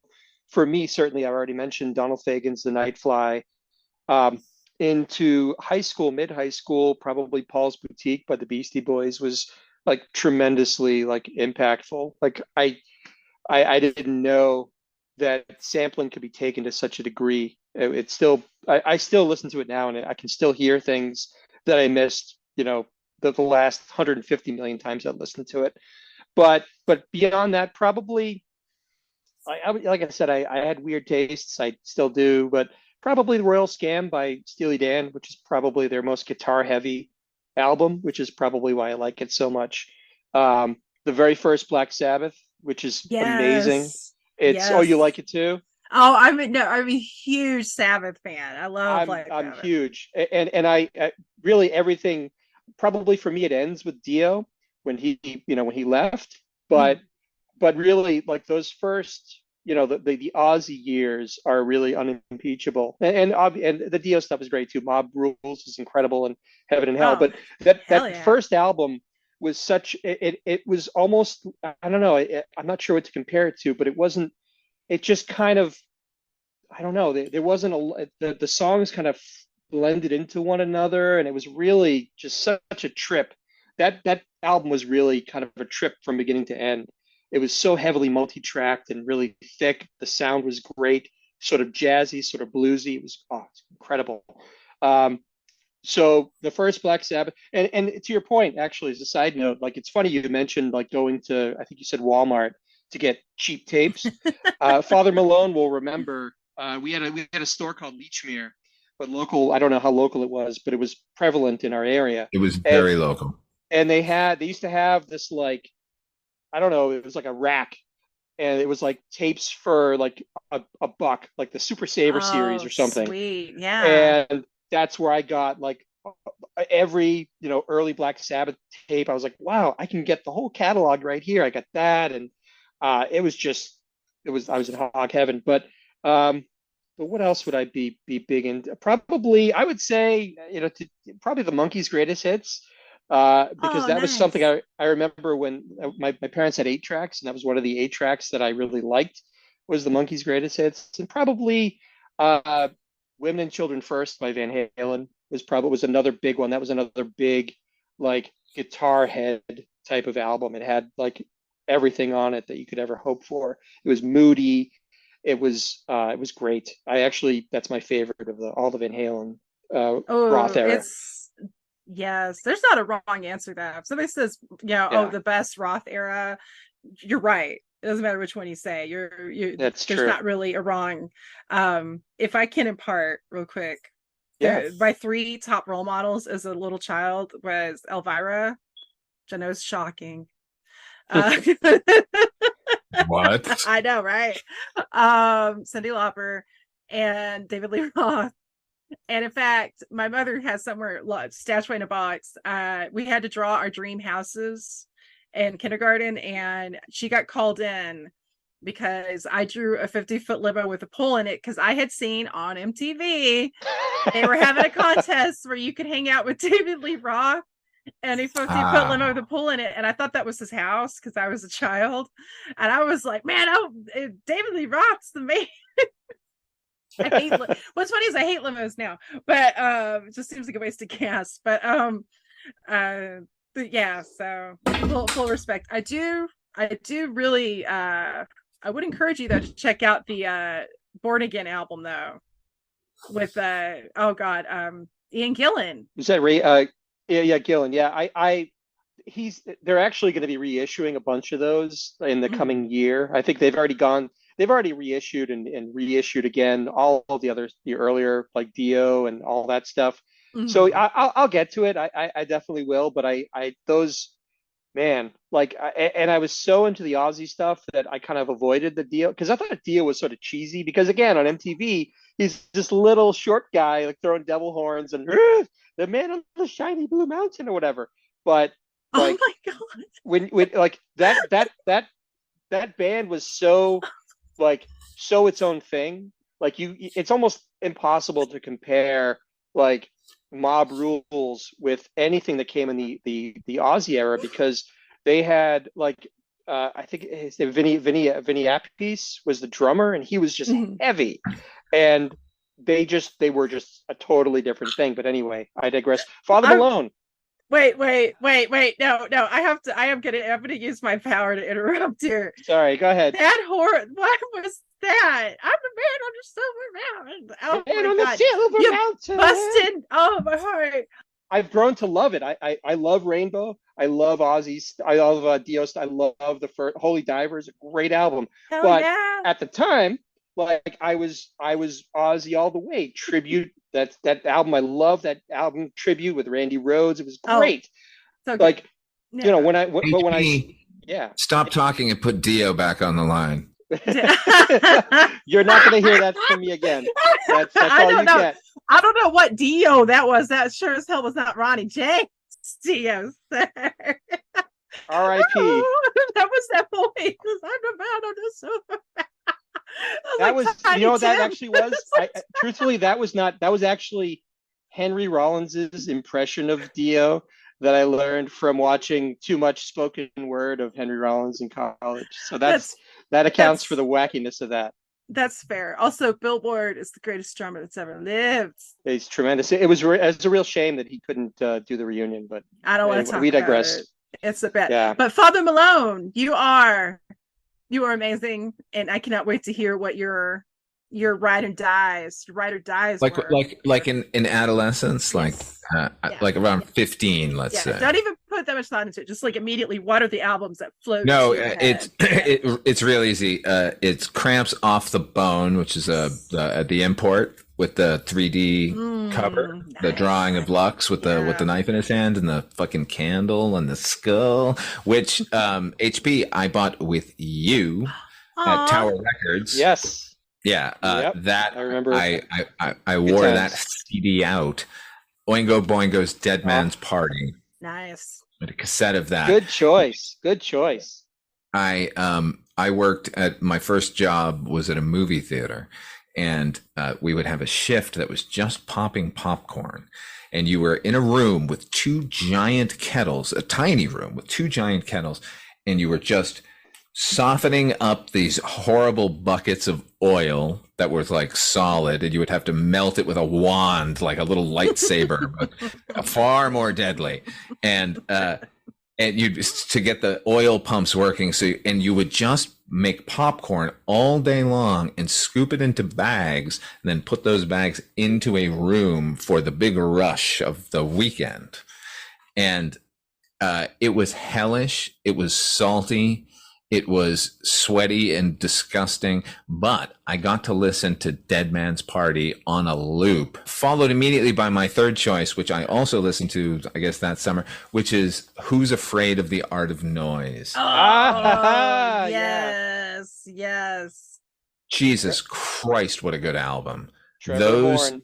for me, certainly, I've already mentioned Donald Fagen's The Night Fly. Into high school, mid-high school, probably Paul's Boutique by the Beastie Boys was like tremendously like impactful. Like I didn't know that sampling could be taken to such a degree. It's still, I still listen to it now, and I can still hear things that I missed, the last 150 million times I listened to it. But beyond that, probably, like I said, I had weird tastes. I still do, but probably The Royal Scam by Steely Dan, which is probably their most guitar-heavy album, which is probably why I like it so much. The very first Black Sabbath, which is amazing. It's you like it too? Oh, I'm a huge Sabbath fan. I love Black Sabbath. I'm huge, and I really everything. Probably for me, it ends with Dio when he left, but really like those first, the Ozzy years are really unimpeachable, and the Dio stuff is great too. Mob Rules is incredible, and Heaven and Hell, but that first album was such it was almost, I don't know, I'm not sure what to compare it to, but it just kind of, I don't know, there wasn't the songs kind of blended into one another, and it was really just such a trip. That album was really kind of a trip from beginning to end. it was so heavily multi-tracked and really thick. The sound was great, sort of jazzy, sort of bluesy. It was incredible. So the first Black Sabbath, and to your point, actually, as a side note, like it's funny you mentioned like going to, I think you said Walmart to get cheap tapes. Father Malone will remember we had a store called Leechmere, but local. I don't know how local it was, but it was prevalent in our area. It was very local. And they used to have this like, I don't know, it was like a rack, and it was like tapes for like a buck, like the Super Saver series or something. Sweet, yeah. And that's where I got like every early Black Sabbath tape. I was like, wow, I can get the whole catalog right here. I got that, and I was in hog heaven. But what else would I be big into? Probably I would say probably the Monkees' greatest hits. Because that was something I remember when my parents had 8 tracks, and that was one of the 8 tracks that I really liked was the Monkees' greatest hits, and probably Women and Children First by Van Halen was another big one. That was another big like guitar head type of album. It had like everything on it that you could ever hope for. It was moody. It was great. That's my favorite of all the Van Halen Roth era. Yes, there's not a wrong answer to that. If somebody says, the best Roth era, you're right. It doesn't matter which one you say. That's there's true. not really a wrong. If I can impart real quick, yeah. My 3 top role models as a little child was Elvira, which I know is shocking. What? I know, right? Cyndi Lauper and David Lee Roth. And in fact, my mother has somewhere stashed away in a box. We had to draw our dream houses in kindergarten, and she got called in because I drew a 50-foot limo with a pole in it, because I had seen on MTV they were having a contest where you could hang out with David Lee Roth and a 50-foot limo with a pool in it, and I thought that was his house because I was a child, and I was like, man, David Lee Roth's the man. What's funny is I hate limos now, but it just seems like a waste of gas. But yeah, so full respect. I do really I would encourage you though to check out the Born Again album though, with Ian Gillan. Was that Ray? Yeah, Gillan. Yeah, they're actually going to be reissuing a bunch of those in the coming year. I think they've already reissued and reissued again all of the earlier like Dio and all that stuff. Mm-hmm. So I'll get to it. I definitely will. But I was so into the Ozzy stuff that I kind of avoided the Dio, because I thought Dio was sort of cheesy, because again on MTV he's this little short guy like throwing devil horns and the man on the shiny blue mountain or whatever. But like, oh my god, when like that band was so its own thing. Like it's almost impossible to compare like Mob Rules with anything that came in the Ozzy era, because they had like I think Vinny Appice was the drummer, and he was just heavy, and they were just a totally different thing. But anyway, I digress. Father Malone. Wait. No. I am gonna use my power to interrupt here. Sorry, go ahead. That horror. What was that? I'm the man on the silver mountain. Oh man my on god. The silver mountain. Busted. Oh my heart. I've grown to love it. I love Rainbow. I love Ozzy's. I love Dio's. I love the first Holy Diver is a great album. Hell but yeah. At the time, like I was Ozzy all the way. Tribute. That album. I love that album. Tribute with Randy Rhoads. It was great. So like yeah. when I stop talking and put Dio back on the line. You're not going to hear that from me again. That's all you get. I don't know what Dio that was. That sure as hell was not Ronnie James. Dio. R.I.P. That was that voice. I'm the man on the silver. That was that actually was. Truthfully, that was actually Henry Rollins's impression of Dio that I learned from watching too much spoken word of Henry Rollins in college. So that accounts for the wackiness of that. That's fair. Also, Billboard is the greatest drummer that's ever lived. He's tremendous. It was a real shame that he couldn't do the reunion, but I don't want to talk. We digress. It's a bit. Yeah. But Father Malone, you are You are amazing, and I cannot wait to hear what your ride or dies were. Like in adolescence, Yes. Yeah. like around 15, let's Yeah. say. Don't even put that much thought into it. Just like immediately, what are the albums that float No, to your it's head? it's real easy. It's Cramps Off the Bone, which is the import with the 3D cover, the Nice. drawing of Lux with the knife in his hand and the fucking candle and the skull, which HP I bought with you at Tower Records. Yes. Yeah, Yep. that I remember. I wore that CD out. Oingo Boingo's Dead Man's Party. Nice. A cassette of that. Good choice. Good choice. I worked at my first job was at a movie theater, and we would have a shift that was just popping popcorn, and you were in a room with two giant kettles, a tiny room with two giant kettles, and you were just softening up these horrible buckets of oil that was like solid, and you would have to melt it with a wand like a little lightsaber, but far more deadly. And you to get the oil pumps working, and you would just make popcorn all day long and scoop it into bags and then put those bags into a room for the big rush of the weekend. And it was hellish, it was salty, it was sweaty and disgusting, but I got to listen to Dead Man's Party on a loop, followed immediately by my third choice, which I also listened to, I guess, that summer, which is Who's Afraid of the Art of Noise? Oh, yes, yes. Jesus Christ, what a good album. Trevor Horn.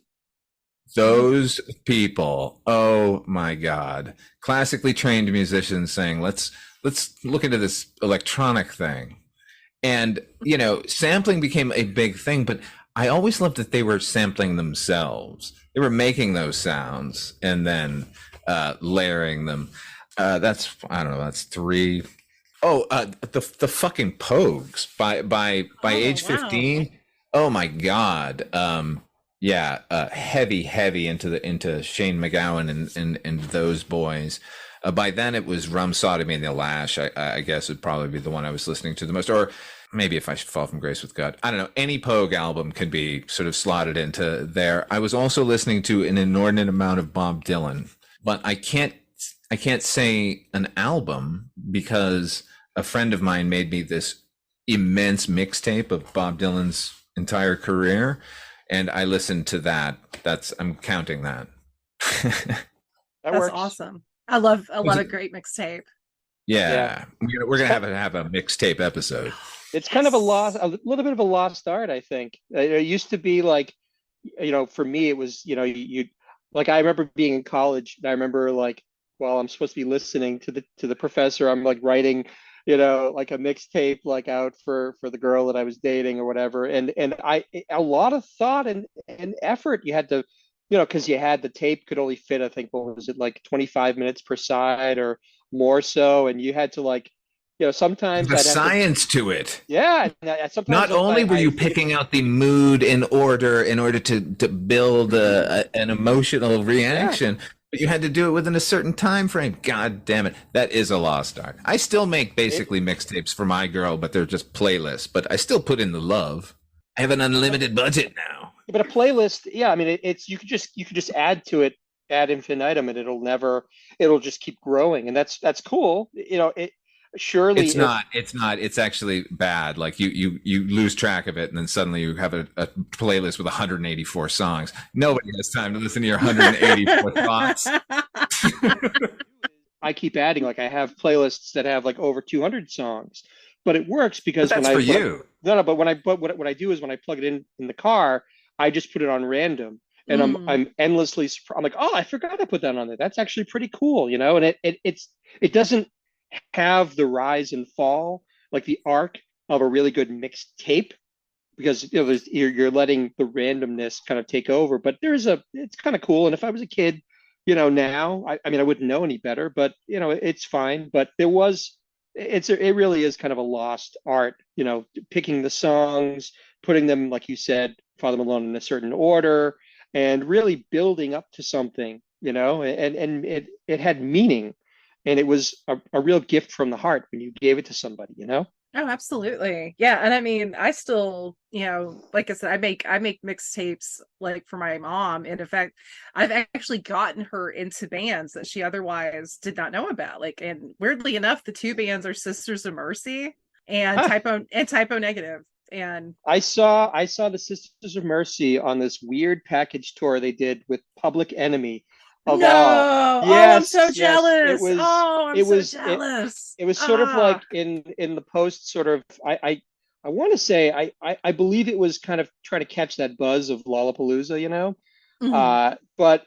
Those people, oh my God. Classically trained musicians saying, let's look into this electronic thing. And, you know, sampling became a big thing, but I always loved that they were sampling themselves. They were making those sounds and then layering them. That's, I don't know, that's three. Oh, the fucking Pogues by age 15. Oh my God. Heavy into Shane MacGowan and those boys. By then it was Rum Sodomy and the Lash. I guess would probably be the one I was listening to the most, or maybe If I Should Fall from Grace with God. I don't know. Any Pogue album could be sort of slotted into there. I was also listening to an inordinate amount of Bob Dylan, but I can't say an album because a friend of mine made me this immense mixtape of Bob Dylan's entire career, and I listened to that. I'm counting that. That's works. Awesome. I love a great mixtape. Yeah. We're gonna have a mixtape episode. It's kind of a little bit of a lost art, I think. It used to be like, you know, for me it was, you know, you like, I remember being in college, and I remember like, while I'm supposed to be listening to the professor, I'm like writing, you know, like a mixtape like out for the girl that I was dating or whatever, and a lot of thought and effort you had to, you know, because you had the tape could only fit, I think, what was it, like 25 minutes per side or more so, and you had to, like, you know, sometimes the science to it. Yeah, sometimes not only were you picking out the mood in order to build an emotional reaction, but you had to do it within a certain time frame. God damn it, that is a lost art. I still make basically mixtapes for my girl, but they're just playlists. But I still put in the love. I have an unlimited budget now. But a playlist, yeah, I mean, it's you could just add to it ad infinitum, and it'll just keep growing, and that's cool. You know, surely it's not. It's actually bad. Like you lose track of it, and then suddenly you have a playlist with 184 songs. Nobody has time to listen to your 184 thoughts. I keep adding, like, I have playlists that have like over 200 songs, but it works because but that's for you. But what I do is when I plug it in the car, I just put it on random, and I'm endlessly. I'm like, oh, I forgot to put that on there. That's actually pretty cool, you know. And it doesn't have the rise and fall like the arc of a really good mixed tape, because, you know, you're letting the randomness kind of take over. But it's kind of cool. And if I was a kid, you know, now I mean, I wouldn't know any better, but, you know, it's fine. But it really is kind of a lost art, you know, picking the songs, putting them, like you said, Father Malone, in a certain order, and really building up to something, you know, and it had meaning, and it was a real gift from the heart when you gave it to somebody, you know. Oh, absolutely. Yeah. And I mean, I still, like I said, I make mixtapes like for my mom. And in fact, I've actually gotten her into bands that she otherwise did not know about. Like, and weirdly enough, the two bands are Sisters of Mercy and Huh. Typo Negative. And I saw the Sisters of Mercy on this weird package tour they did with Public Enemy of all. no, oh, I'm so Yes, yes. It jealous. was Oh, I'm it so was it jealous. it was sort of Ah, like in the post sort of I want to say I believe it was kind of trying to catch that buzz of Lollapalooza, mhm. But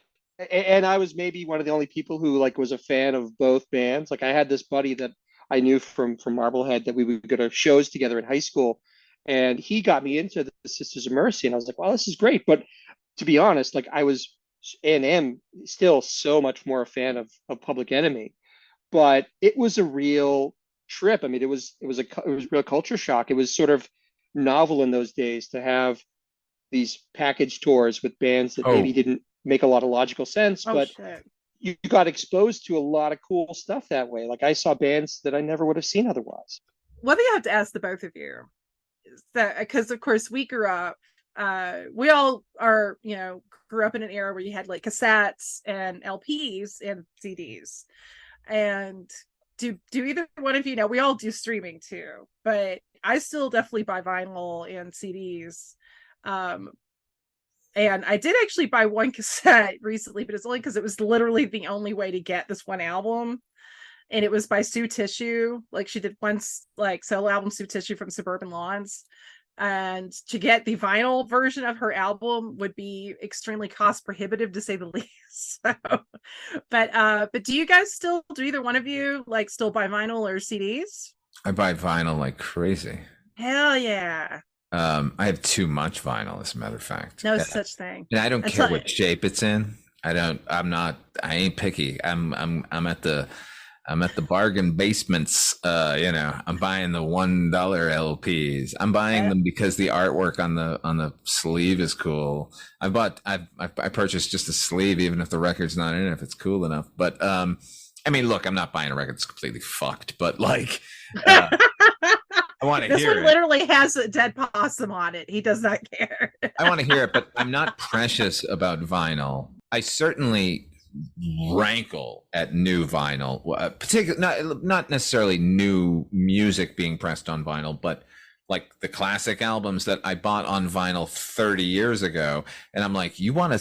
and I was maybe one of the only people who like was a fan of both bands. Like I had this buddy that I knew from Marblehead that we would go to shows together in high school, and he got me into the Sisters of Mercy, and I was like, "Wow, this is great." But to be honest, like I was and am still so much more a fan of Public Enemy, but it was a real trip. I mean, it was real culture shock. It was sort of novel in those days to have these package tours with bands that maybe Oh, didn't make a lot of logical sense, Oh but shit. you got exposed to a lot of cool stuff that way. Like I saw bands that I never would have seen otherwise. One thing I have to ask the both of you is that because of course we grew up, we all are, grew up in an era where you had like cassettes and LPs and CDs. And do either one of you know we all do streaming too, but I still definitely buy vinyl and CDs. Um, and I did actually buy one cassette recently, but it's only because it was literally the only way to get this one album. And it was by Sue Tissue. Like she did one like solo album, Sue Tissue from Suburban Lawns. And to get the vinyl version of her album would be extremely cost prohibitive to say the least. So, but do either one of you like still buy vinyl or CDs? I buy vinyl like crazy. Hell yeah. I have too much vinyl, as a matter of fact. No such thing. And I don't It's care like what shape it's in. I ain't picky. I'm at the bargain basements. I'm buying the $1 LPs. I'm buying them because the artwork on the sleeve is cool. I purchased just a sleeve, even if the record's not in it, if it's cool enough. But I mean, look, I'm not buying a record that's completely fucked, but like, I want to this hear one it. literally has a dead possum on it. He does not care. I want to hear it, but I'm not precious about vinyl. I certainly rankle at new vinyl, particularly not necessarily new music being pressed on vinyl, but like the classic albums that I bought on vinyl 30 years ago. And I'm like, you want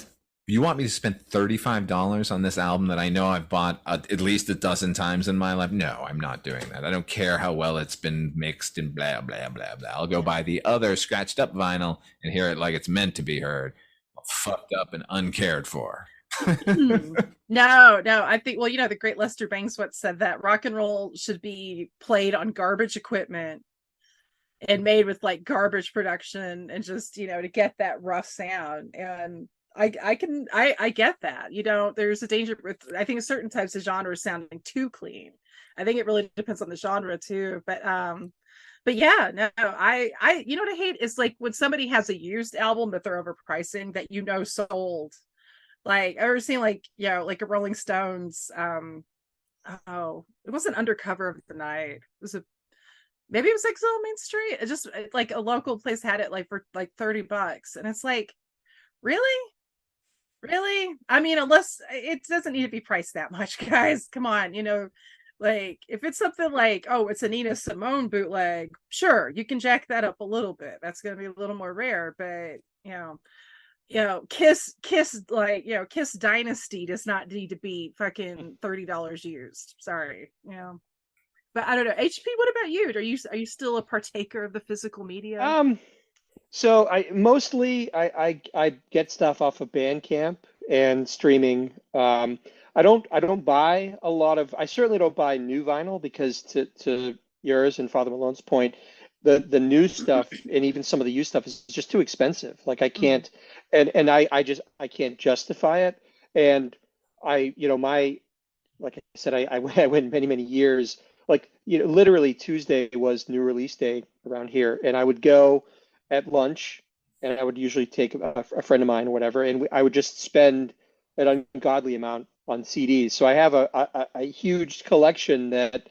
me to spend $35 on this album that I know I've bought at least a dozen times in my life? No, I'm not doing that. I don't care how well it's been mixed and blah, blah, blah, blah. I'll go buy the other scratched up vinyl and hear it like it's meant to be heard, fucked up and uncared for. No. I think, well, the great Lester Bangs once said that rock and roll should be played on garbage equipment and made with like garbage production and just, to get that rough sound. And I get that. There's a danger with, I think, certain types of genres sounding too clean. I think it really depends on the genre too. But yeah, no, what I hate is like when somebody has a used album that they're overpricing that sold. Like I ever seen like like a Rolling Stones it wasn't Undercover of the Night. Maybe it was Exile on Main Street. It just like a local place had it like for like $30. And it's like, really? Really? I mean, unless it doesn't need to be priced that much, guys. Come on, like if it's something like, oh, it's a Nina Simone bootleg, sure, you can jack that up a little bit. That's gonna be a little more rare, but Kiss like Kiss Dynasty does not need to be fucking $30 used. Sorry. But I don't know. HP, what about you? Are you still a partaker of the physical media? So I get stuff off of Bandcamp and streaming. I don't buy a lot of. I certainly don't buy new vinyl because to yours and Father Malone's point, the new stuff and even some of the used stuff is just too expensive. Like I can't, and I can't justify it. And my like I said, I went many years. Like literally Tuesday was new release day around here, and I would go at lunch, and I would usually take a friend of mine or whatever, and I would just spend an ungodly amount on CDs. So I have a huge collection that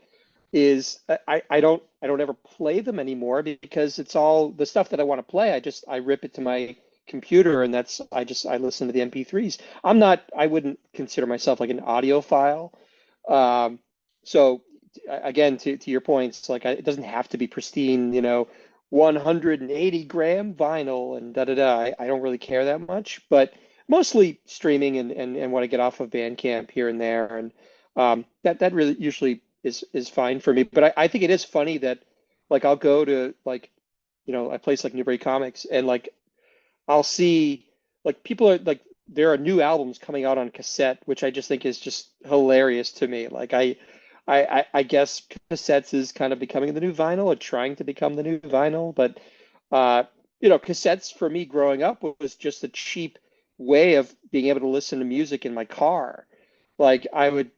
is I don't ever play them anymore because it's all the stuff that I want to play. I rip it to my computer and I listen to the MP3s. I wouldn't consider myself like an audiophile. So again, to your points, like it doesn't have to be pristine, 180 gram vinyl and da da da. I don't really care that much, but mostly streaming and what I get off of Bandcamp here and there, and that really usually is fine for me. But I think it is funny that like I'll go to like a place like Newbury Comics and like I'll see like people are like there are new albums coming out on cassette, which I just think is just hilarious to me. Like I guess cassettes is kind of becoming the new vinyl or trying to become the new vinyl, but cassettes for me growing up was just a cheap way of being able to listen to music in my car. Like I would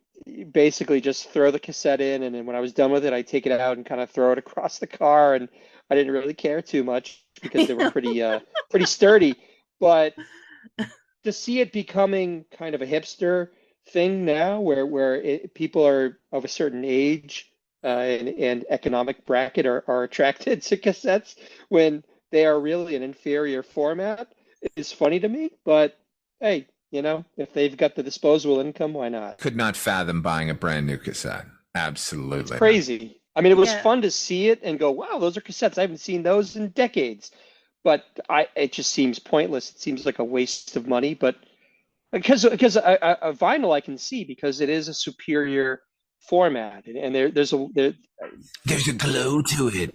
basically just throw the cassette in, and then when I was done with it, I'd take it out and kind of throw it across the car, and I didn't really care too much because they were pretty sturdy. But to see it becoming kind of a hipster thing now, where people are of a certain age and economic bracket are attracted to cassettes when they are really an inferior format, is funny to me. But hey, if they've got the disposable income, why not? Could not fathom buying a brand new cassette. Absolutely. It's crazy. I mean, it was Yeah. fun to see it and go, wow, those are cassettes. I haven't seen those in decades. But it just seems pointless. It seems like a waste of money. But because a vinyl I can see because it is a superior format, and there's a glow to it.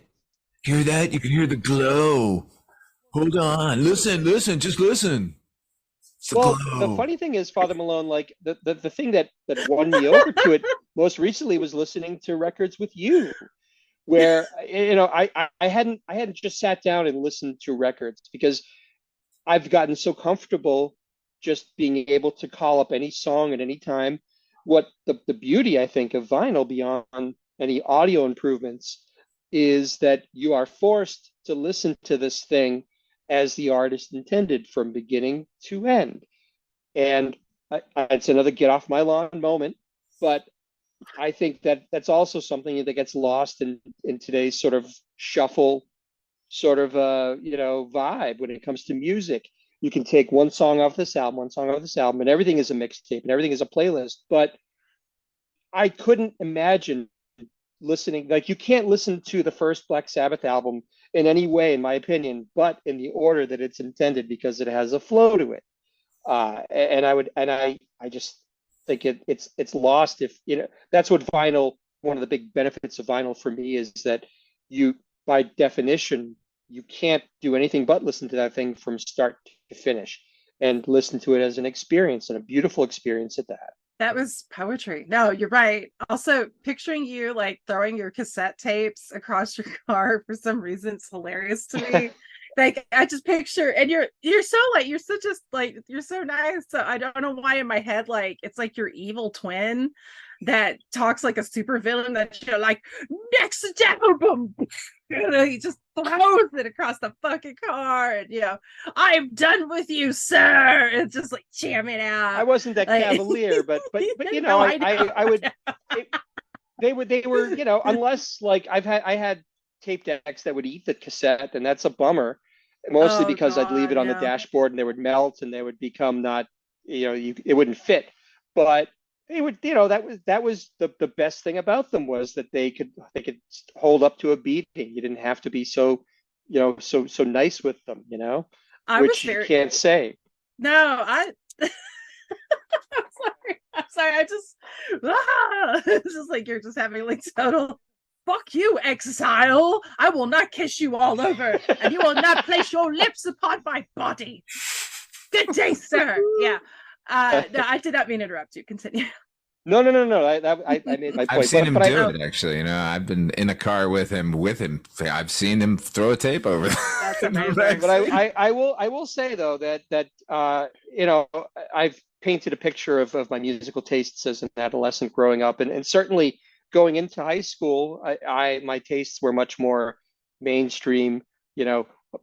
Hear that? You can hear the glow. Hold on. Listen, just listen. Well, the funny thing is, Father Malone, like the thing that won me over to it most recently was listening to records with you, where I hadn't just sat down and listened to records because I've gotten so comfortable just being able to call up any song at any time. What the beauty I think of vinyl beyond any audio improvements is that you are forced to listen to this thing as the artist intended from beginning to end. And it's another get off my lawn moment, but I think that that's also something that gets lost in today's sort of shuffle sort of vibe when it comes to music. You can take one song off this album, and everything is a mixtape and everything is a playlist. But I couldn't imagine listening, like you can't listen to the first Black Sabbath album in any way, in my opinion, but in the order that it's intended because it has a flow to it. I just think it's lost if that's what vinyl. One of the big benefits of vinyl for me is that you, by definition, you can't do anything but listen to that thing from start to finish and listen to it as an experience, and a beautiful experience at that. That was poetry. No, you're right. Also, picturing you like throwing your cassette tapes across your car for some reason, it's hilarious to me. Like I just picture, and you're so like you're so nice. So I don't know why in my head like it's like your evil twin that talks like a supervillain that you're like next album. He just throws it across the fucking car, and I'm done with you, sir. It's just like jamming out. I wasn't that cavalier, but No, I would. They were unless like I had tape decks that would eat the cassette, and that's a bummer. Mostly because I'd leave it on the dashboard and they would melt and they would become not it wouldn't fit. But they would that was the best thing about them was that they could hold up to a beating. You didn't have to be so so nice with them, which you can't say. No, I'm sorry. I just it's just like you're just having like total fuck you, exile. I will not kiss you all over, and you will not place your lips upon my body. Good day, sir. Yeah. No, I did not mean to interrupt you. Continue. No. I made my point. I've seen him do it, actually. I've been in a car with him. I've seen him throw a tape over. That's amazing. But I will say though that I've painted a picture of my musical tastes as an adolescent growing up, and certainly going into high school, my tastes were much more mainstream.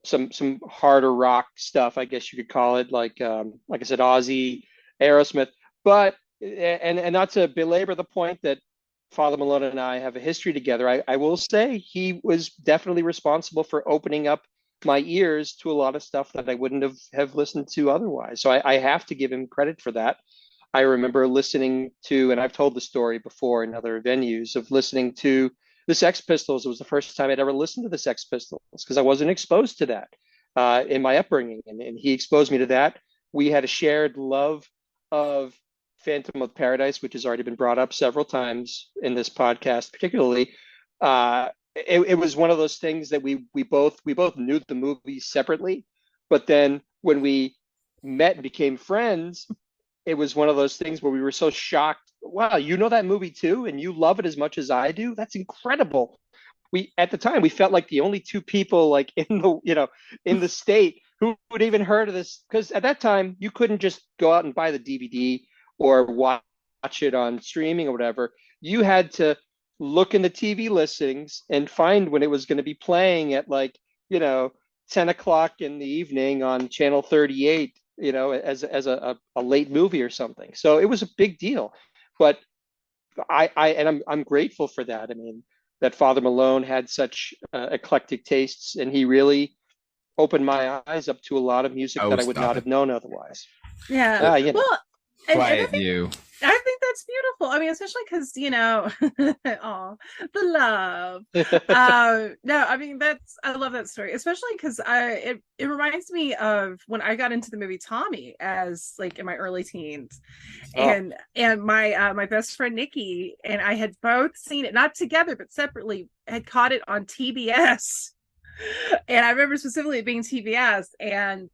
Some harder rock stuff, I guess you could call it, like I said, Ozzy, Aerosmith. But and not to belabor the point that Father Malone and I have a history together. I will say he was definitely responsible for opening up my ears to a lot of stuff that I wouldn't have listened to otherwise. So I have to give him credit for that. I remember listening to, and I've told the story before in other venues, of listening to the Sex Pistols. It was the first time I'd ever listened to the Sex Pistols because I wasn't exposed to that in my upbringing, and he exposed me to that. We had a shared love of Phantom of Paradise, which has already been brought up several times in this podcast, particularly. It was one of those things that we both knew the movie separately, but then when we met and became friends, it was one of those things where we were so shocked. Wow, you know that movie too, and you love it as much as I do. That's incredible. We at the time we felt like the only two people like in the state who would even heard of this, because at that time you couldn't just go out and buy the DVD or watch it on streaming or whatever. You had to look in the TV listings and find when it was going to be playing at 10 o'clock in the evening on channel 38, as a late movie or something. So it was a big deal. But I'm grateful for that. I mean, that Father Malone had such eclectic tastes, and he really opened my eyes up to a lot of music that I would not have known otherwise. Yeah. Well, Quiet you. I think that's beautiful. I mean, especially because, oh, the love. No, I mean, I love that story, especially because it reminds me of when I got into the movie Tommy as like in my early teens. And my best friend Nikki and I had both seen it, not together, but separately, had caught it on TBS. And I remember specifically it being TBS, and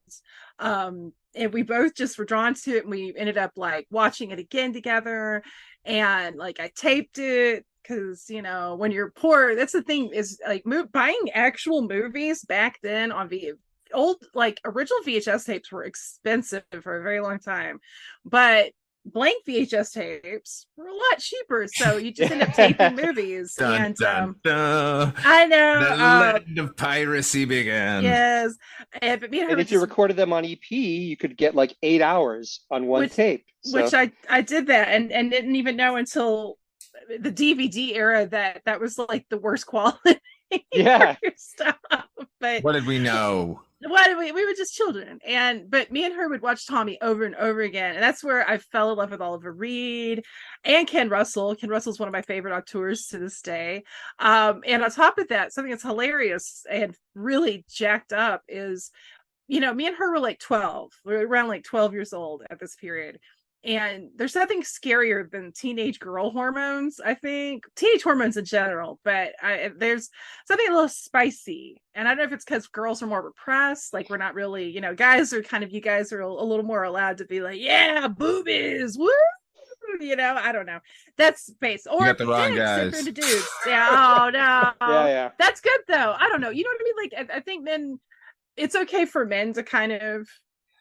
we both just were drawn to it, and we ended up like watching it again together. And like I taped it because when you're poor, that's the thing, is like buying actual movies back then on old like original VHS tapes were expensive for a very long time, but blank VHS tapes were a lot cheaper, so you just end up taping movies. Dun, dun, dun. I know the legend of piracy began. Yes, but and if you recorded them on EP, you could get like 8 hours on one tape. So. Which I did that and didn't even know until the DVD era that was like the worst quality. Yeah. Stuff. But what did we know? We were just children, but me and her would watch Tommy over and over again, and that's where I fell in love with Oliver Reed and Ken Russell. Ken Russell's one of my favorite auteurs to this day. And on top of that, something that's hilarious and really jacked up is, me and her were like 12. We were around like 12 years old at this period. And there's nothing scarier than teenage girl hormones, I think. Teenage hormones in general, but there's something a little spicy. And I don't know if it's because girls are more repressed. Like, we're not really, guys are kind of, you guys are a little more allowed to be like, yeah, boobies, woo! I don't know. That's space. Or you got the wrong guys. Into dudes. Yeah, oh, no. Yeah. That's good, though. I don't know. You know what I mean? Like, I think men, it's okay for men to kind of,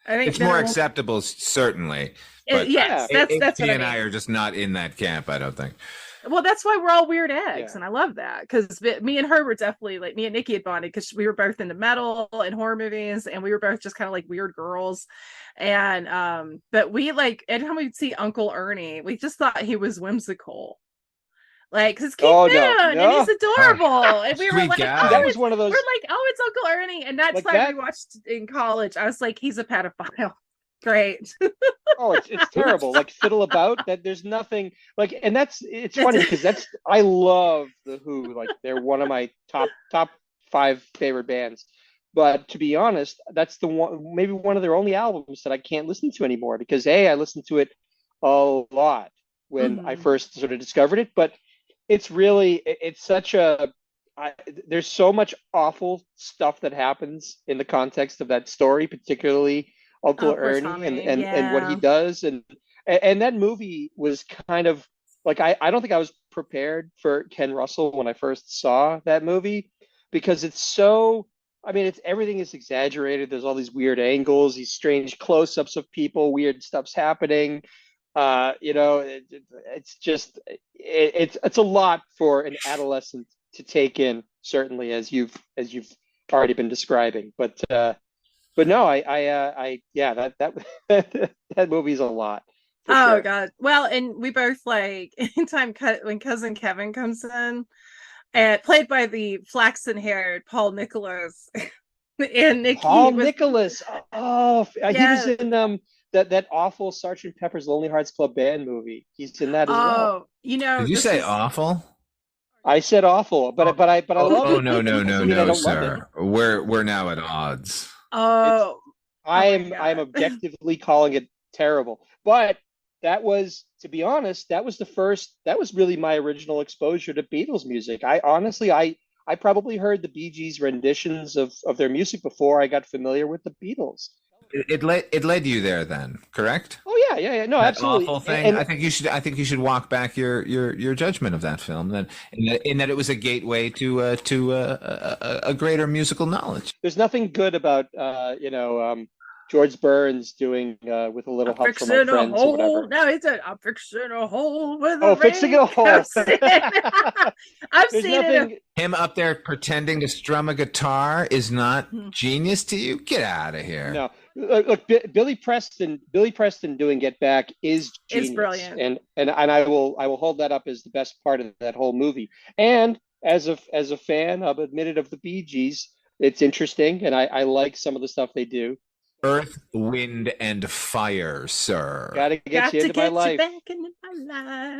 I think it's more acceptable, certainly. But yes, that's what I mean. and I are just not in that camp, I don't think. Well, that's why we're all weird eggs, and I love that, because me and her were definitely like, me and Nikki had bonded because we were both into metal and horror movies, and we were both just kind of like weird girls. And but we like anytime we'd see Uncle Ernie, we just thought he was whimsical. Like, because King and he's adorable. And we were like, that was one of those. We're like, oh, it's Uncle Ernie. And that's why we watched in college. I was like, he's a pedophile. Great. Oh, it's terrible. Like, fiddle about that. There's nothing like, and it's funny because I love the Who. Like, they're one of my top 5 favorite bands. But to be honest, that's maybe one of their only albums that I can't listen to anymore, because I listened to it a lot when I first sort of discovered it. But it's such there's so much awful stuff that happens in the context of that story, particularly Uncle Ernie and what he does. And that movie was kind of like, I don't think I was prepared for Ken Russell when I first saw that movie, because it's so, everything is exaggerated. There's all these weird angles, these strange close-ups of people, weird stuff's happening. It's just it's a lot for an adolescent to take in, certainly, as you've already been describing. But no, that movie's a lot. Oh sure. God. Well, and we both like anytime when cousin Kevin comes in, and played by the flaxen-haired Paul Nicholas, and Nikki Paul was Nicholas. Oh, he was yeah. in that awful Sergeant Pepper's Lonely Hearts Club Band movie. He's in that as well. Oh, you know, Did you this say is awful? I said awful, but I love Oh it. no, no, no, Doesn't mean I no, don't love it. sir. We're now at odds. oh, I'm God. objectively calling it terrible. But that was, to be honest, that was really my original exposure to Beatles music. I probably heard the Bee Gees renditions of their music before I got familiar with the Beatles. It led you there then, correct? Oh yeah. No, That absolutely. awful thing. And I think you should walk back your judgment of that film then, in that it was a gateway to a greater musical knowledge. there's nothing good about George Burns doing with a little help from my friends or whatever. No, he said, I'm fixing a hole with Oh, a fixing a hole. I've There's seen nothing. it. Him up there pretending to strum a guitar is not genius to you? Get out of here. No, look, Billy Preston doing Get Back is genius. It's brilliant. and I will hold that up as the best part of that whole movie. And as a fan, I've admitted, of the Bee Gees, it's interesting, and I like some of the stuff they do. Earth, wind, and fire, sir. Gotta get you into my life. Back into my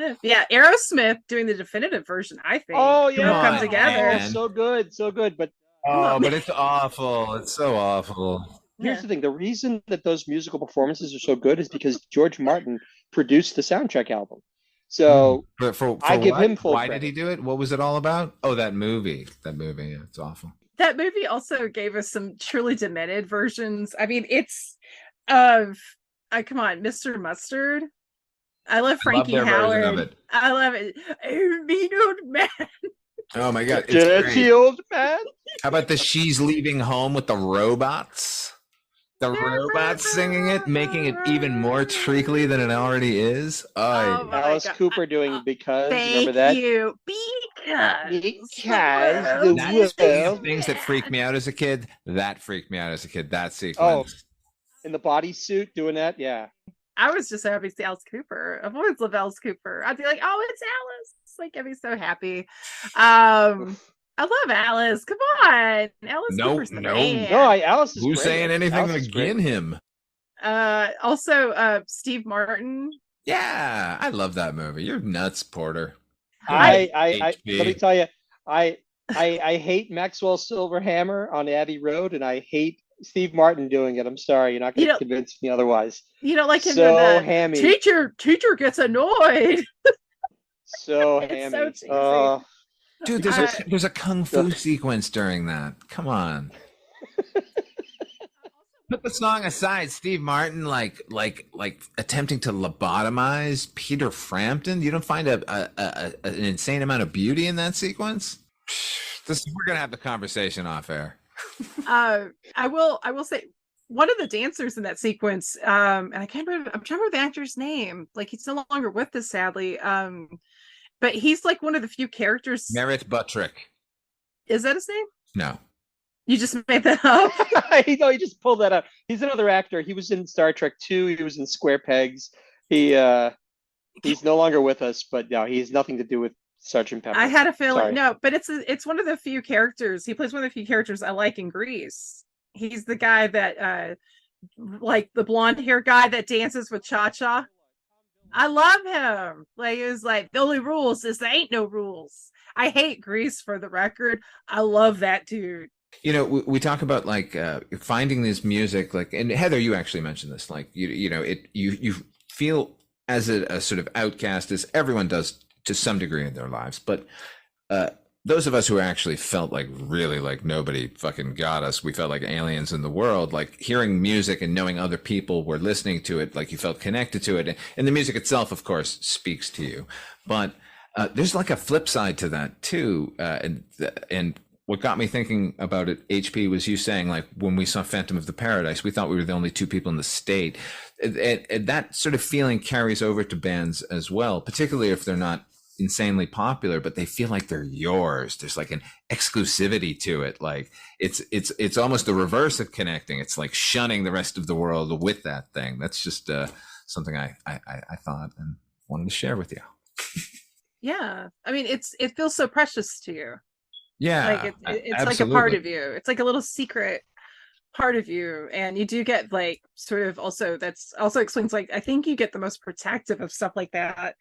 life. Yeah, Aerosmith doing the definitive version, I think. Oh It yeah, all come on, together. man. so good. But Oh, but it's awful. It's so awful. here's the thing: the reason that those musical performances are so good is because George Martin produced the soundtrack album. So For I give what? him full Why credit. did he do it? What was it all about? Oh, that movie. Yeah, it's awful. That movie also gave us some truly demented versions. I mean, it's of come on, Mr. Mustard. I love Frankie their version Howard. of it. I love it. Oh, mean old man. Oh my god, it's Dirty great. old man. How about the She's Leaving Home with the robots? The robots singing it, making it even more treacly than it already is. Oh my Alice God. Cooper doing Because. Thank Remember that? you. Because the That's world. things that freaked me out as a kid. That Oh, sequence. in the bodysuit doing that, yeah. I was just so happy to see Alice Cooper. I've always loved Alice Cooper. I'd be like, oh, it's Alice. Like, I'd be so happy. I love Alice. Come on. Alice Cooper's the man. No, Alice is Who's great. saying anything Alice is great. against him? Also, Steve Martin. Yeah, I love that movie. You're nuts, Porter. I HB. let me tell you, I hate Maxwell Silverhammer on Abbey Road, and I hate Steve Martin doing it. I'm sorry, you're not going to convince me otherwise. You don't like him So in the hammy. teacher gets annoyed. So It's hammy. so cheesy. Oh, Dude, there's a kung fu sequence during that. Come on. Put the song aside. Steve Martin, like attempting to lobotomize Peter Frampton. You don't find an insane amount of beauty in that sequence? We're gonna have the conversation off air. I will say one of the dancers in that sequence, and I'm trying to remember the actor's name. Like, he's no longer with us, sadly. But he's like one of the few characters. Merritt Buttrick. Is that his name? No. You just made that up. he just pulled that up. He's another actor. He was in Star Trek 2. He was in Square Pegs. He's no longer with us, but no, he has nothing to do with Sergeant Pepper. I had a feeling. Sorry. No, but it's one of the few characters. He plays one of the few characters I like in Grease. He's the guy that like the blonde hair guy that dances with Cha-Cha. I love him. Like, it was like, the only rules is there ain't no rules. I hate Grease, for the record. I love that dude. You know, we talk about like finding this music, like, and Heather, you actually mentioned this, like you feel as a sort of outcast, as everyone does to some degree in their lives, but those of us who actually felt like really like nobody fucking got us, we felt like aliens in the world, like hearing music and knowing other people were listening to it, like you felt connected to it, and the music itself, of course, speaks to you, but there's like a flip side to that too, and what got me thinking about it, HP, was you saying, like, when we saw Phantom of the Paradise, we thought we were the only two people in the state. And that sort of feeling carries over to bands as well, particularly if they're not insanely popular, but they feel like they're yours. There's like an exclusivity to it. Like it's almost the reverse of connecting. It's like shunning the rest of the world with that thing. That's just something I thought and wanted to share with you. Yeah, I mean, it feels so precious to you. Yeah, like it's like a part absolutely. of you. It's like a little secret part of you, and you do get like sort of also that's also explains like I think you get the most protective of stuff like that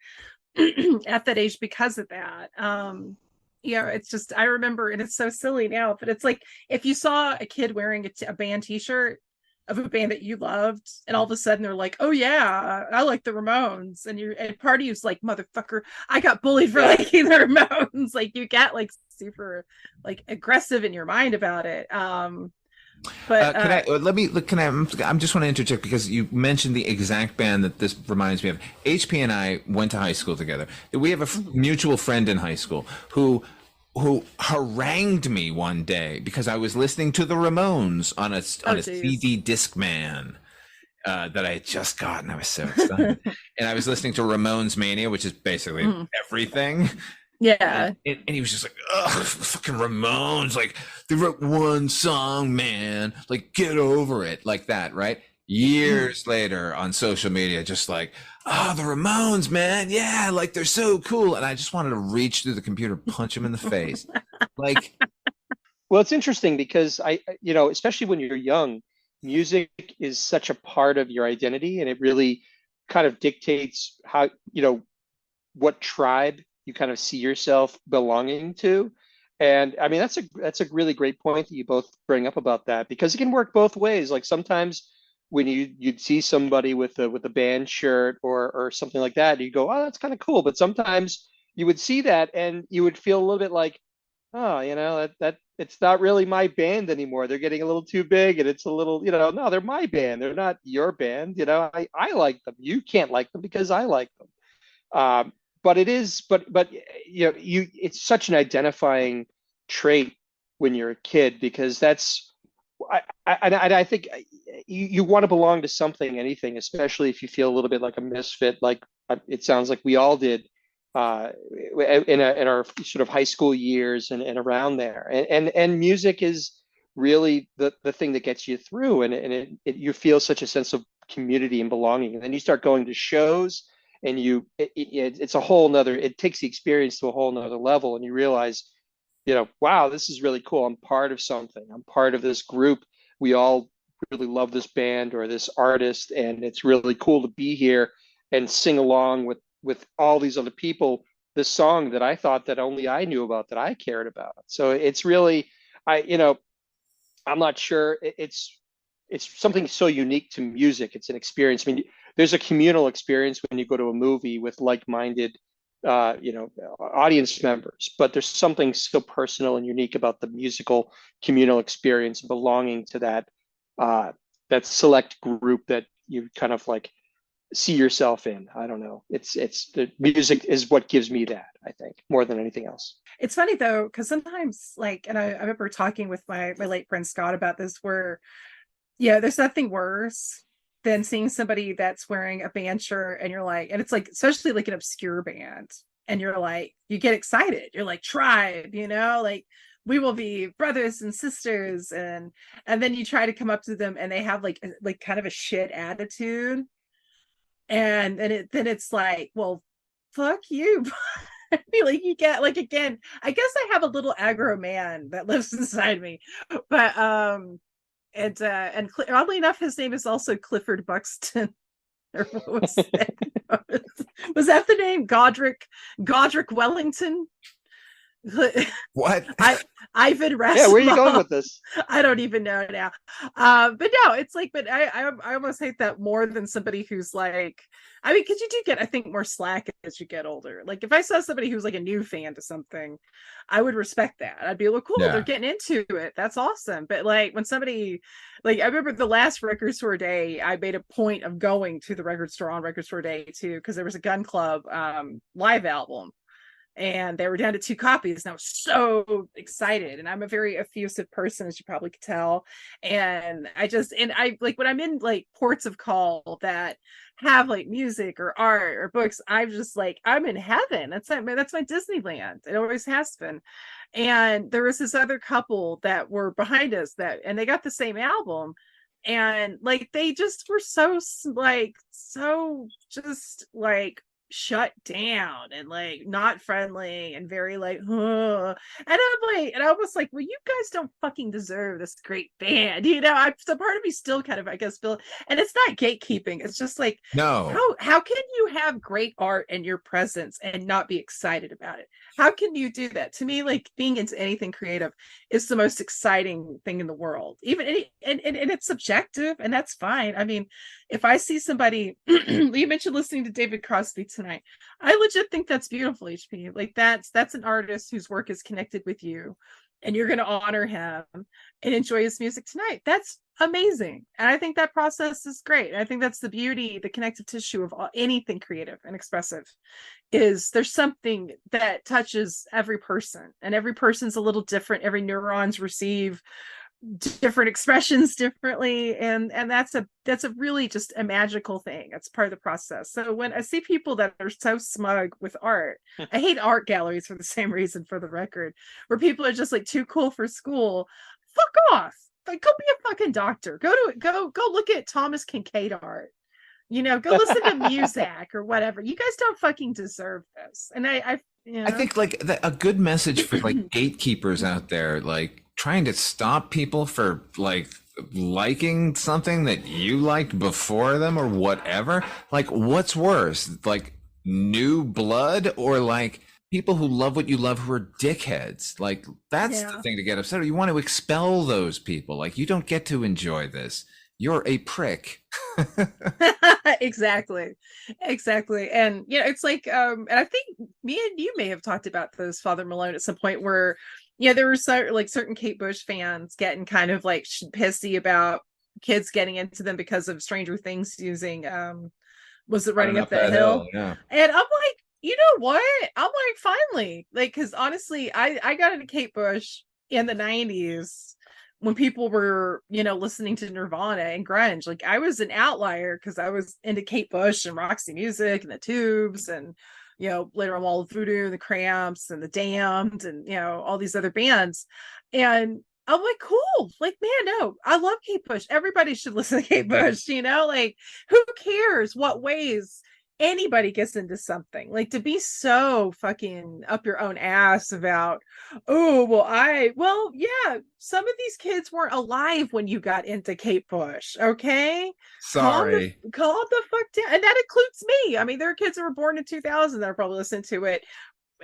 at that age because of that. It's just I remember, and it's so silly now, but it's like if you saw a kid wearing a band t-shirt of a band that you loved, and all of a sudden they're like, oh yeah, I like the Ramones, and part of you's like, motherfucker, I got bullied for liking the Ramones. Like you get like super like aggressive in your mind about it. But I'm just want to interject because you mentioned the exact band that this reminds me of. HP and I went to high school together. We have a mutual friend in high school who harangued me one day because I was listening to the Ramones on a CD Discman that I had just gotten. I was so excited. And I was listening to Ramones Mania, which is basically everything. Yeah. And he was just like, ugh, fucking Ramones. Like, they wrote one song, man. Like, get over it. Like that, right? Years later on social media, just like, oh, the Ramones, man. Yeah, like, they're so cool. And I just wanted to reach through the computer, punch him in the face. Like, well, it's interesting because especially when you're young, music is such a part of your identity, and it really kind of dictates how, what tribe you kind of see yourself belonging to. And I mean, that's a really great point that you both bring up about that, because it can work both ways. Like sometimes when you'd see somebody with a band shirt or something like that, you go, oh, that's kind of cool. But sometimes you would see that and you would feel a little bit like, oh, that it's not really my band anymore. They're getting a little too big, and it's a little, no, they're my band. They're not your band. I like them. You can't like them because I like them. But it is, but it's such an identifying trait when you're a kid, because I think you want to belong to something, anything, especially if you feel a little bit like a misfit, like it sounds like we all did in our sort of high school years and around there. And music is really the thing that gets you through, and you feel such a sense of community and belonging. And then you start going to shows, and it's a whole nother, it takes the experience to a whole nother level, and you realize, wow, this is really cool. I'm part of something. I'm part of this group. We all really love this band or this artist, and it's really cool to be here and sing along with all these other people this song that I thought that only I knew about, that I cared about. So it's really, I'm not sure. It's something so unique to music. It's an experience. I mean, there's a communal experience when you go to a movie with like-minded, audience members, but there's something so personal and unique about the musical communal experience, belonging to that select group that you kind of like see yourself in. I don't know. It's the music is what gives me that, I think, more than anything else. It's funny though, because sometimes and I remember talking with my late friend Scott about this, where there's nothing worse than seeing somebody that's wearing a band shirt, and you're like, and it's like, especially like an obscure band, and you're like, you get excited, you're like, Tribe, like, we will be brothers and sisters, and then you try to come up to them and they have like kind of a shit attitude, and then it's like, well, fuck you. Like you get like, again, I guess I have a little aggro man that lives inside me, but and oddly enough, his name is also Clifford Buxton. Or what was that? Was that the name? Godric Wellington? What? Ivan Rasmussen. Yeah, where are you going with this? I don't even know now. But no, it's like, but I almost hate that more than somebody who's like, I mean, because you do get, I think, more slack as you get older. Like if I saw somebody who's like a new fan to something, I would respect that. I'd be like, cool, they're getting into it. That's awesome. But like when somebody, like I remember the last record store day, I made a point of going to the record store on record store day too, because there was a Gun Club live album. And they were down to 2 copies, and I was so excited. And I'm a very effusive person, as you probably could tell. And I like when I'm in like ports of call that have like music or art or books, I'm just like, I'm in heaven. That's my Disneyland. It always has been. And there was this other couple that were behind us and they got the same album, and like they just were so just like shut down and like not friendly and very like and I'm like, and I was like, well, you guys don't fucking deserve this great band, you know. So part of me still kind of, I guess, feel, and it's not gatekeeping, it's just like, No. how can you have great art in your presence and not be excited about it? How can you do that? To me, like, being into anything creative is the most exciting thing in the world. Even and it's subjective, and that's fine. I mean, if I see somebody, you mentioned listening to David Crosby tonight, I legit think that's beautiful, HP. Like that's an artist whose work is connected with you, and you're going to honor him and enjoy his music tonight. That's amazing. And I think that process is great. And I think that's the beauty, the connective tissue of anything creative and expressive, is there's something that touches every person, and every person's a little different. Every neurons receive different expressions differently, and that's a really just a magical thing. That's part of the process. So when I see people that are so smug with art, I hate art galleries for the same reason, for the record, where people are just like too cool for school. Fuck off. Like, go be a fucking doctor. Go look at Thomas Kincaid art. You know, go listen to Muzak or whatever. You guys don't fucking deserve this. And I you know? I think like a good message for like gatekeepers out there, like trying to stop people for like liking something that you liked before them or whatever. Like, what's worse, like new blood, or like people who love what you love who are dickheads? Like, that's the thing to get upset. You want to expel those people. Like, you don't get to enjoy this. You're a prick. Exactly. And you know, it's like and I think me and you may have talked about this, Father Malone, at some point, where there were certain Kate Bush fans getting kind of like pissy about kids getting into them because of Stranger Things using was it Running Up That Hill? Yeah. And I'm like, you know what? I'm like, finally, like, because honestly, I got into Kate Bush in the 90s when people were, listening to Nirvana and grunge. Like, I was an outlier because I was into Kate Bush and Roxy Music and the Tubes, and later on Wall of Voodoo, the Cramps, and the Damned, and all these other bands. And I'm like, cool. Like, man, no, I love Kate Bush. Everybody should listen to Kate Bush. Like, who cares what ways anybody gets into something? Like, to be so fucking up your own ass about, yeah, some of these kids weren't alive when you got into Kate Bush. Okay, sorry, calm the fuck down. And that includes me. I mean, there are kids that were born in 2000 that are probably listening to it,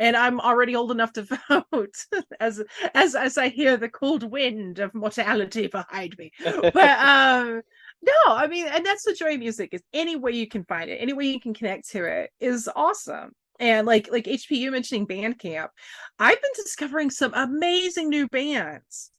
and I'm already old enough to vote as I hear the cold wind of mortality behind me. But no, I mean, and that's the joy of music, is any way you can find it, any way you can connect to it is awesome. And like HPU mentioning Bandcamp, I've been discovering some amazing new bands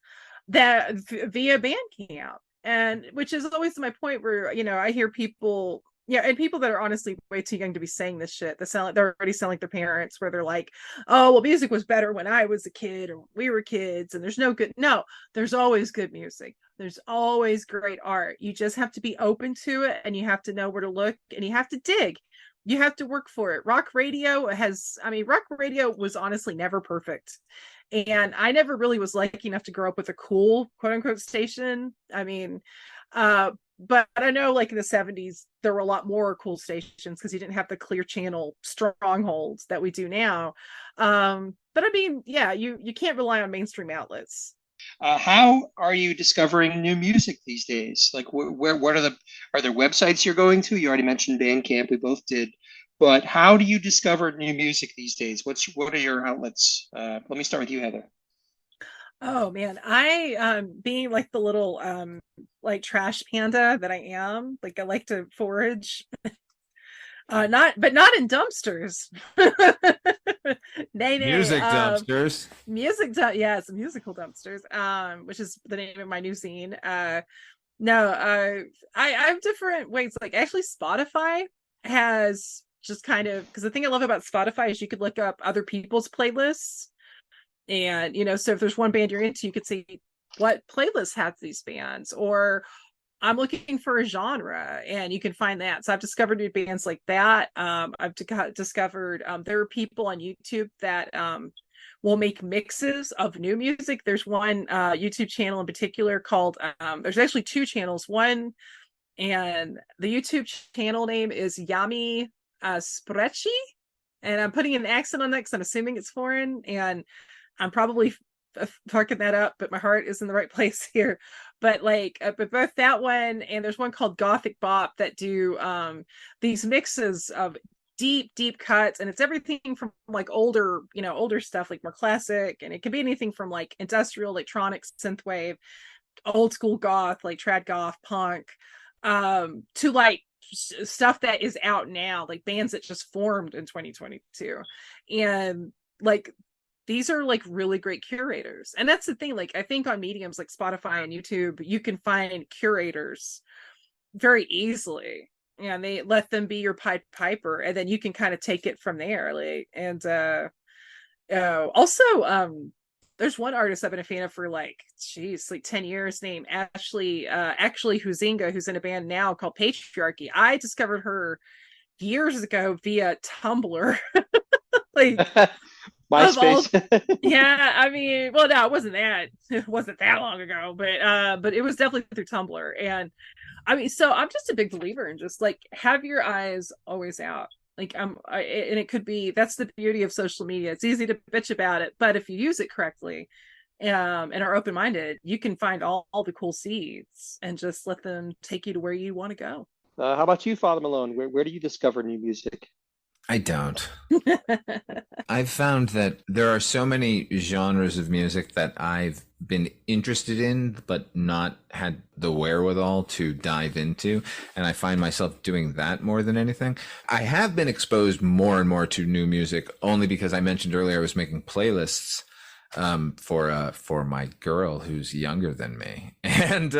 that via Bandcamp, and which is always my point, where I hear people, and people that are honestly way too young to be saying this shit. They're already sound like their parents, where they're like, oh, well, music was better when I was a kid, or we were kids, and there's always good music. There's always great art. You just have to be open to it, and you have to know where to look, and you have to dig. You have to work for it. Rock radio was honestly never perfect. And I never really was lucky enough to grow up with a cool, quote unquote, station. I mean, but I know, like, in the 70s, there were a lot more cool stations because you didn't have the clear channel strongholds that we do now. But I mean, yeah, you can't rely on mainstream outlets. How are you discovering new music these days? Like, are there websites you're going to? You already mentioned Bandcamp, we both did. But how do you discover new music these days? What are your outlets? Let me start with you, Heather. Oh man, I being like the little like trash panda that I am, like, I like to forage. Not in dumpsters. Music dumpsters. Yes, musical dumpsters. Which is the name of my new zine. I have different ways. Like, actually, Spotify has just kind of, because the thing I love about Spotify is you could look up other people's playlists, and so if there's one band you're into, you could see what playlist has these bands, or I'm looking for a genre, and you can find that. So I've discovered new bands like that. I've discovered there are people on YouTube that will make mixes of new music. There's one YouTube channel in particular called there's actually two channels. One, and the YouTube channel name is Yami Spreci, and I'm putting an accent on that because I'm assuming it's foreign, and I'm probably fucking that up, but my heart is in the right place here. But like, but both that one and there's one called Gothic Bop that do these mixes of deep cuts, and it's everything from like older stuff, like more classic, and it can be anything from like industrial electronics, synthwave, old school goth, like trad goth, punk, to like stuff that is out now, like bands that just formed in 2022. And like, these are like really great curators. And that's the thing, like I think on mediums like Spotify and YouTube, you can find curators very easily, and they let them be your Pied Piper, and then you can kind of take it from there. Like, and also there's one artist I've been a fan of for like 10 years, named Ashley Huizinga, who's in a band now called Patriarchy. I discovered her years ago via Tumblr. Like MySpace. Yeah, I mean, well, no, it wasn't that long ago, but it was definitely through Tumblr. And I mean, so I'm just a big believer in just like have your eyes always out. Like and it could be, that's the beauty of social media. It's easy to bitch about it, but if you use it correctly, and are open-minded, you can find all the cool seeds and just let them take you to where you want to go. How about you, Father Malone? Where do you discover new music? I don't. I've found that there are so many genres of music that I've been interested in, but not had the wherewithal to dive into. And I find myself doing that more than anything. I have been exposed more and more to new music only because I mentioned earlier I was making playlists for my girl who's younger than me, and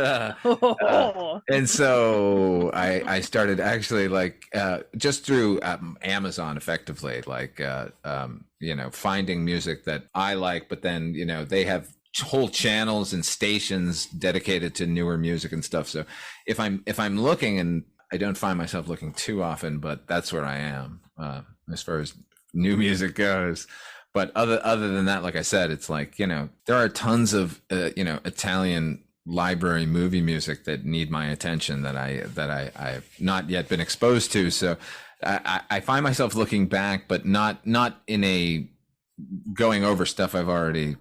so I started actually like just through Amazon, effectively, like finding music that I like, but then they have whole channels and stations dedicated to newer music and stuff. So if I'm looking, and I don't find myself looking too often, but that's where I am as far as new music goes. But other than that, like I said, it's like, there are tons of, Italian library movie music that need my attention that I've not yet been exposed to. So I find myself looking back, but not in a going over stuff I've already,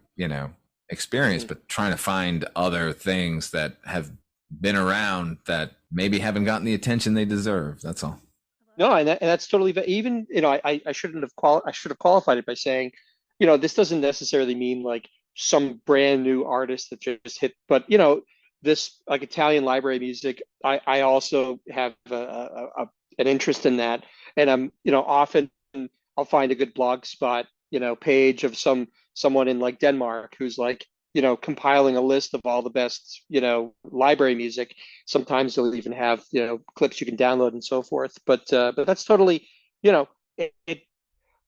experienced, but trying to find other things that have been around that maybe haven't gotten the attention they deserve. That's all. No, and that's totally, even, I should have qualified it by saying, this doesn't necessarily mean like some brand new artist that just hit, but this like Italian library music, I also have an interest in that. And I'm, often I'll find a good blog spot, page of someone in like Denmark who's like, compiling a list of all the best, library music. Sometimes they'll even have, clips you can download and so forth. But that's totally, it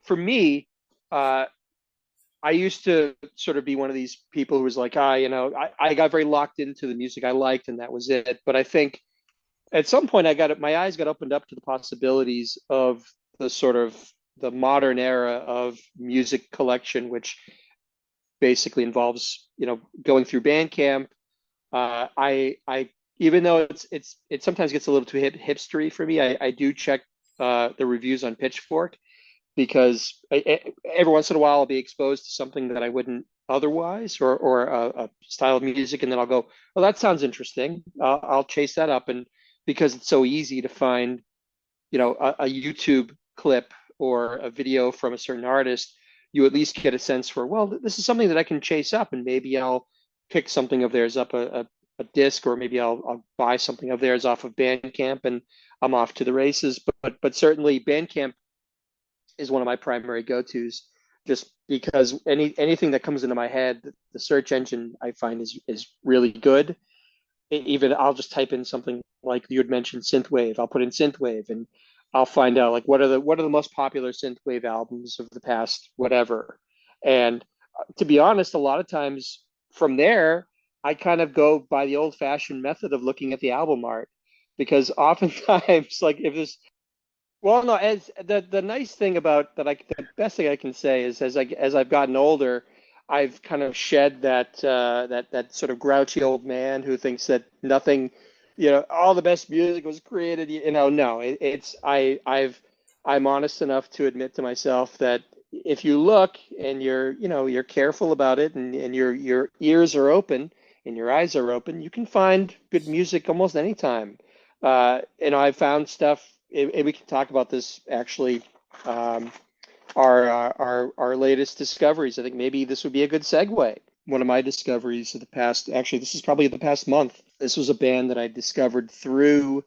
for me, I used to sort of be one of these people who was like, I got very locked into the music I liked, and that was it. But I think at some point my eyes got opened up to the possibilities of the sort of the modern era of music collection, which basically involves going through Bandcamp. I even though it sometimes gets a little too hipstery for me, I do check the reviews on Pitchfork, because every once in a while I'll be exposed to something that I wouldn't otherwise, or a style of music, and then I'll go, well, that sounds interesting. I'll chase that up, and because it's so easy to find a YouTube clip or a video from a certain artist, you at least get a sense for, well, this is something that I can chase up, and maybe I'll pick something of theirs up a disc, or maybe I'll buy something of theirs off of Bandcamp, and I'm off to the races. But certainly Bandcamp is one of my primary go-tos, just because anything that comes into my head, the search engine I find is really good. Even I'll just type in something like you had mentioned, synthwave. I'll put in synthwave, and I'll find out like what are the most popular synthwave albums of the past whatever. And to be honest, a lot of times from there, I kind of go by the old-fashioned method of looking at the album art, because oftentimes, like if Well, no, as the nice thing about that, the best thing I can say is as I've gotten older, I've kind of shed that sort of grouchy old man who thinks that nothing, all the best music was created. No, I'm honest enough to admit to myself that if you look and you're careful about it, and your ears are open and your eyes are open, you can find good music almost anytime. I found stuff, and we can talk about this actually. Um, our latest discoveries. I think maybe this would be a good segue. One of my discoveries of the past, actually, this is probably the past month. This was a band that I discovered through,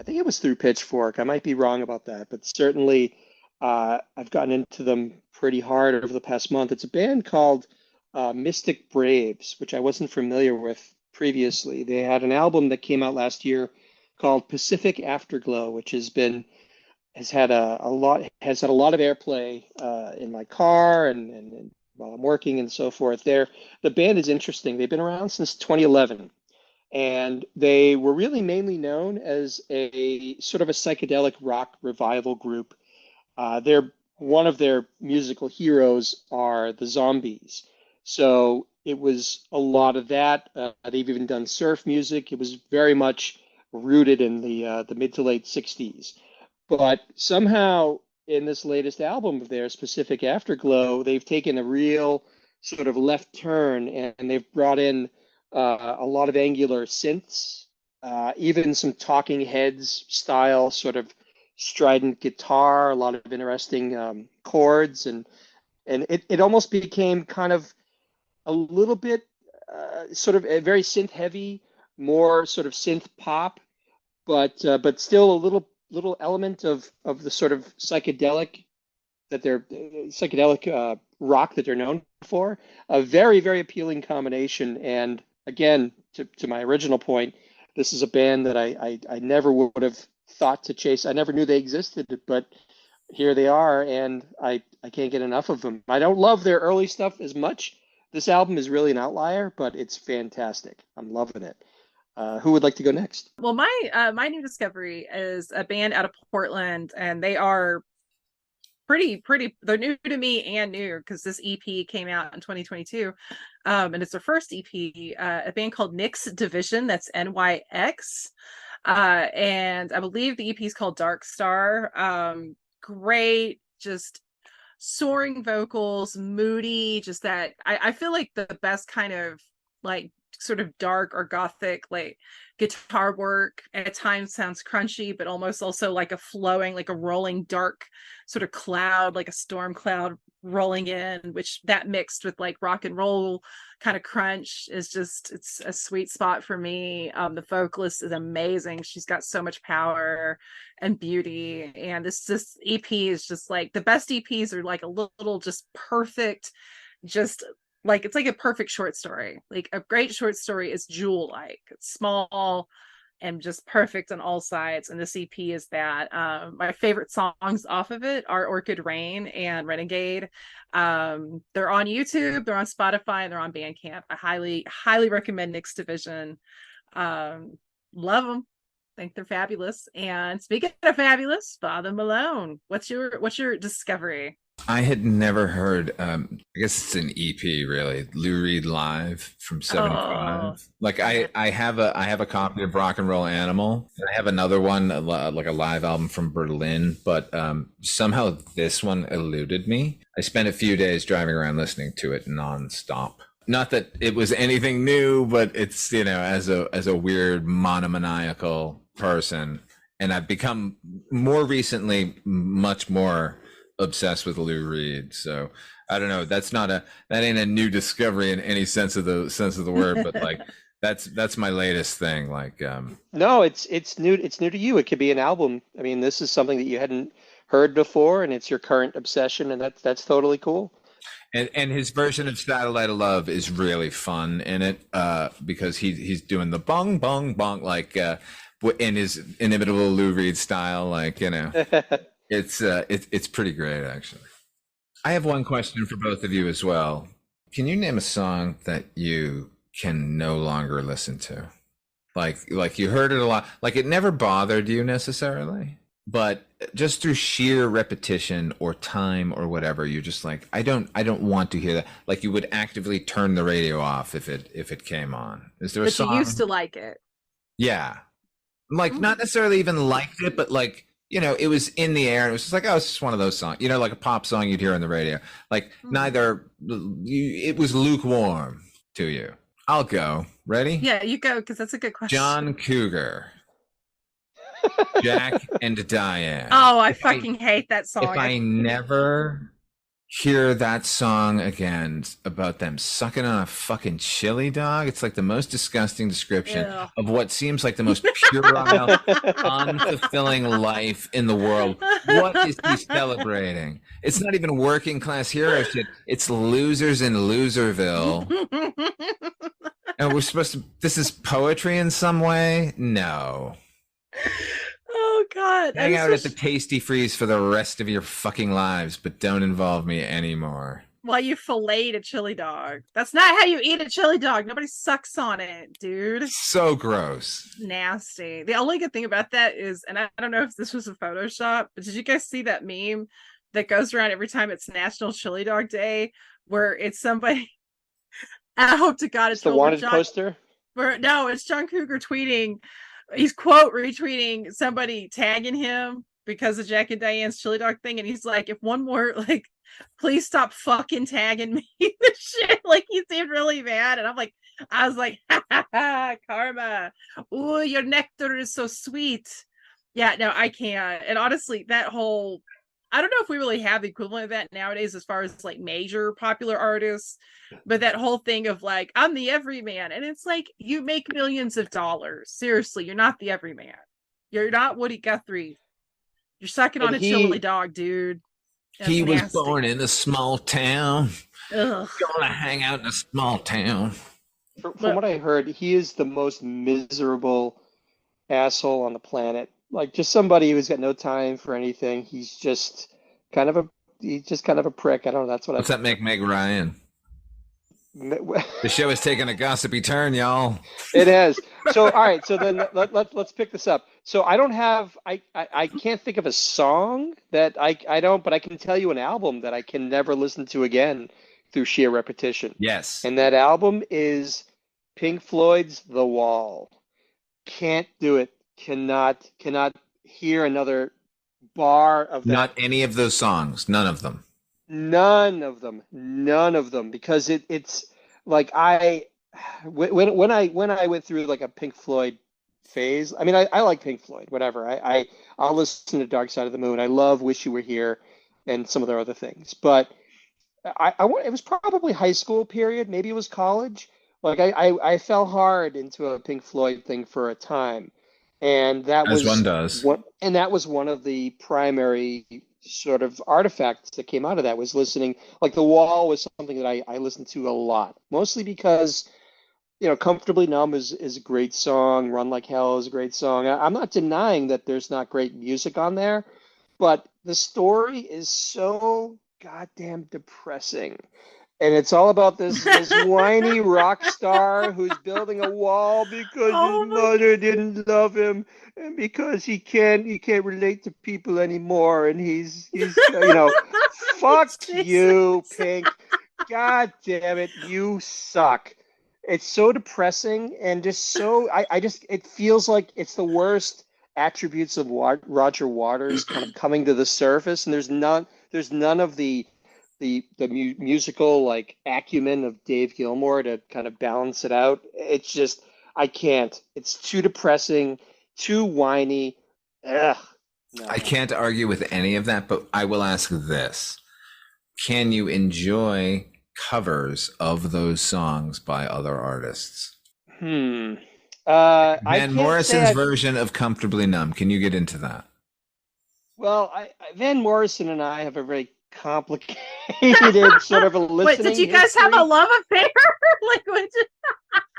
I think it was through Pitchfork. I might be wrong about that, but certainly I've gotten into them pretty hard over the past month. It's a band called Mystic Braves, which I wasn't familiar with previously. They had an album that came out last year called Pacific Afterglow, which has had a lot of airplay in my car and while I'm working and so forth. The band is interesting. They've been around since 2011, and they were really mainly known as a sort of a psychedelic rock revival group. One of their musical heroes are the Zombies. So it was a lot of that. They've even done surf music. It was very much rooted in the mid to late 60s. But somehow in this latest album of theirs, Pacific Afterglow, they've taken a real sort of left turn, and they've brought in a lot of angular synths, even some Talking Heads style sort of strident guitar, a lot of interesting chords, and it almost became kind of a little bit sort of a very synth heavy, more sort of synth pop, but still a little element of the sort of psychedelic rock that they're known for. A very, very appealing combination. And again, to my original point, this is a band that I never would have thought to chase. I never knew they existed, but here they are, and I can't get enough of them. I don't love their early stuff as much. This album is really an outlier, but it's fantastic. I'm loving it. Who would like to go next? Well, my new discovery is a band out of Portland, and they are pretty. They're new to me and new because this EP came out in 2022, and it's their first EP. A band called Nyx Division. That's NYX, and I believe the EP is called Dark Star. Great, just soaring vocals, moody. Just that I feel like the best kind of like sort of dark or gothic like guitar work at times sounds crunchy, but almost also like a flowing, like a rolling dark sort of cloud, like a storm cloud rolling in, which that mixed with like rock and roll kind of crunch is just, it's a sweet spot for me. The vocalist is amazing. She's got so much power and beauty, and this EP is just like the best EPs are like a little just perfect, just like it's like a perfect short story. Like a great short story is jewel-like. It's small and just perfect on all sides. And this EP is that. My favorite songs off of it are Orchid Rain and Renegade. They're on YouTube, they're on Spotify, and they're on Bandcamp. I highly recommend Nyx Division. Love them. Think they're fabulous. And speaking of fabulous, Father Malone, what's your discovery? I had never heard, I guess it's an EP really, Lou Reed Live from 75. Oh. Like I have a copy of Rock and Roll Animal. I have another one, like a live album from Berlin, but somehow this one eluded me. I spent a few days driving around listening to it nonstop. Not that it was anything new, but it's, as a weird monomaniacal person. And I've become more recently much more obsessed with Lou Reed. So I don't know. That ain't a new discovery in any sense of the word, but like that's my latest thing. Like No, it's new to you. It could be an album. I mean, this is something that you hadn't heard before, and it's your current obsession, and that's totally cool. And his version of Satellite of Love is really fun in it, because he's doing the bong bong bong like in his inimitable Lou Reed style, like It's pretty great, actually. I have one question for both of you as well. Can you name a song that you can no longer listen to? Like you heard it a lot, like it never bothered you necessarily, but just through sheer repetition or time or whatever, you're just like, I don't want to hear that. Like you would actively turn the radio off if it came on. Is there a But song? you used to like it. Yeah. Like not necessarily even liked it, but like, you know, it was in the air and it was just like, oh, it's just one of those songs, you know, like a pop song you'd hear on the radio. Like it was lukewarm to you. I'll go. Ready? Yeah, you go, because that's a good question. John Cougar. Jack and Diane. Oh, I fucking hate that song. If I never hear that song again about them sucking on a fucking chili dog, it's like the most disgusting description of what seems like the most puerile, unfulfilling life in the world. What is he celebrating? It's not even working class hero shit. It's losers in Loserville. And we're supposed to, this is poetry in some way? No. Oh God! Hang out at the Tasty Freeze for the rest of your fucking lives, but don't involve me anymore. While you filleted a chili dog. That's not how you eat a chili dog. Nobody sucks on it, dude. So gross. Nasty. The only good thing about that is, and I don't know if this was a Photoshop, but did you guys see that meme that goes around every time it's National Chili Dog Day, where it's somebody? I hope to God it's the wanted poster. No, it's John Cougar tweeting. He's quote retweeting somebody tagging him because of Jack and Diane's chili dog thing, and he's like, if one more, like, please stop fucking tagging me. This shit, like, he seemed really mad, and I was like, ha ha ha, karma. Ooh, your nectar is so sweet. Yeah, no, I can't. And honestly, that whole, I don't know if we really have the equivalent of that nowadays as far as like major popular artists, but that whole thing of like, I'm the everyman. And it's like, you make millions of dollars. Seriously, you're not the everyman. You're not Woody Guthrie. You're sucking on a chili dog, dude. That's he was nasty. born in a small town. Ugh. Gonna hang out in a small town. From what I heard, he is the most miserable asshole on the planet. Like, just somebody who's got no time for anything. He's just kind of a prick. I don't know. That's what. What's that make Meg Ryan? The show is taking a gossipy turn, y'all. It has. So, all right. So then let's pick this up. So I don't have. I can't think of a song that I don't. But I can tell you an album that I can never listen to again through sheer repetition. Yes. And that album is Pink Floyd's The Wall. Can't do it. Cannot hear another bar of that. Not any of those songs. None of them. None of them, because it's like when I went through like a Pink Floyd phase. I mean, I like Pink Floyd, whatever. I'll listen to Dark Side of the Moon. I love Wish You Were Here and some of their other things. But it was probably high school period. Maybe it was college. Like I fell hard into a Pink Floyd thing for a time. And that was one does. That was one of the primary sort of artifacts that came out of that, was listening. Like The Wall was something that I listened to a lot, mostly because, you know, Comfortably Numb is a great song. Run Like Hell is a great song. I'm not denying that there's not great music on there, but the story is so goddamn depressing. And it's all about this whiny rock star who's building a wall because his mother didn't love him, and because he can't relate to people anymore, and he's you know, fuck you, Pink. God damn it, you suck. It's so depressing and just so it feels like it's the worst attributes of Roger Waters kind of coming to the surface, and there's none of the musical like acumen of Dave Gilmour to kind of balance it out. It's just, I can't. It's too depressing, too whiny. Ugh. No. I can't argue with any of that, but I will ask this. Can you enjoy covers of those songs by other artists? Van Morrison's version of Comfortably Numb. Can you get into that? Well, Van Morrison and I have a very complicated sort of a listening. Wait, did you guys have a love affair? Like,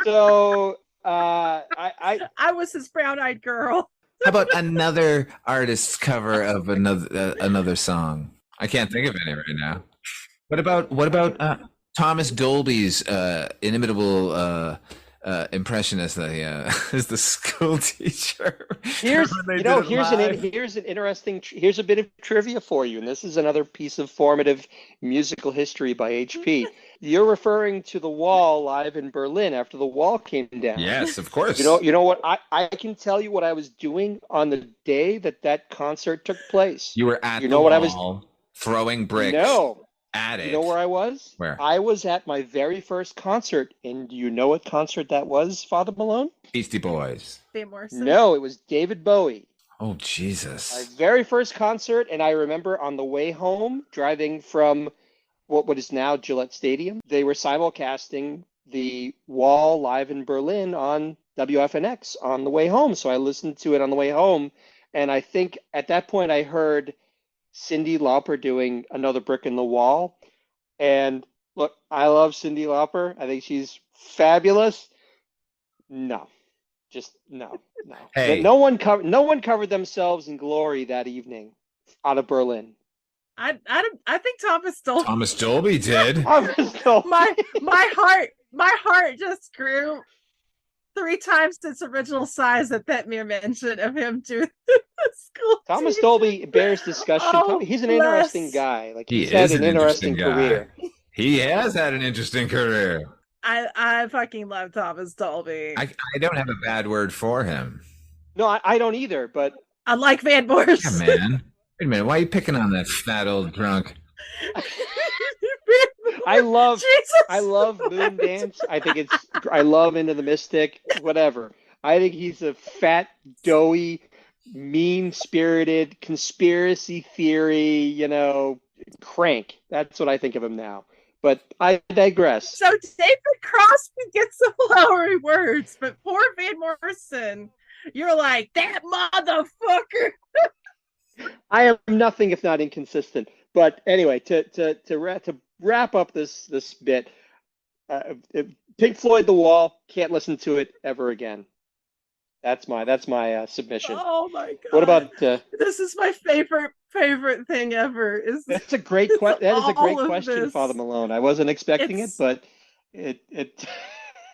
so I was his brown-eyed girl. How about another artist's cover of another song? I can't think of any right now. What about Thomas Dolby's inimitable impression as the as the school teacher. Here's an interesting here's a bit of trivia for you, and this is another piece of formative musical history by HP. You're referring to The Wall live in Berlin after The Wall came down. Yes, of course. You know what? I can tell you what I was doing on the day that concert took place. You were at what I was throwing bricks. No. At it. You know where I was? Where? I was at my very first concert, and do you know what concert that was, Father Malone? Beastie Boys. Van Morrison? No, it was David Bowie. Oh, Jesus. My very first concert, and I remember on the way home, driving from what is now Gillette Stadium, they were simulcasting The Wall live in Berlin on WFNX on the way home. So I listened to it on the way home, and I think at that point I heard Cyndi Lauper doing Another Brick in the Wall. And look, I love Cyndi Lauper. I think she's fabulous. No. Hey. No one covered themselves in glory that evening out of Berlin. I think Thomas Dolby. Thomas Dolby did. Thomas Dolby. my heart just grew 3 times its original size at that mere mention of him doing the school. Thomas teacher. Dolby bears discussion. Oh, He's an bless. interesting guy. Like He he's had is an interesting guy. career. He has had an interesting career. I fucking love Thomas Dolby. I don't have a bad word for him. No, I don't either, but Unlike Van Morrison. Yeah, man. Wait a minute. Why are you picking on that fat old drunk? I love Jesus. Moon Dance. I love Into the Mystic, whatever. I think he's a fat, doughy, mean-spirited, conspiracy theory, crank. That's what I think of him now. But I digress. So David Crosby gets the flowery words, but poor Van Morrison, you're like, that motherfucker. I am nothing if not inconsistent. But anyway, to wrap up this bit, Pink Floyd, The Wall, can't listen to it ever again. That's my submission. Oh my god! What about? This is my favorite thing ever. That's a great question. That is a great question, this. Father Malone. I wasn't expecting it, but it